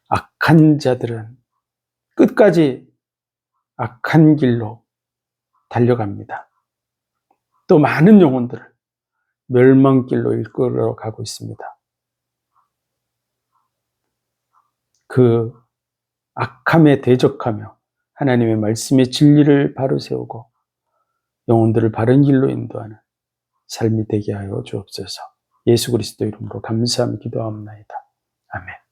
악한 자들은 끝까지 악한 길로 달려갑니다. 또 많은 영혼들을 멸망길로 이끌어 가고 있습니다. 그 악함에 대적하며 하나님의 말씀의 진리를 바로 세우고 영혼들을 바른 길로 인도하는 삶이 되게 하여 주옵소서. 예수 그리스도 이름으로 감사함 기도하옵나이다. 아멘.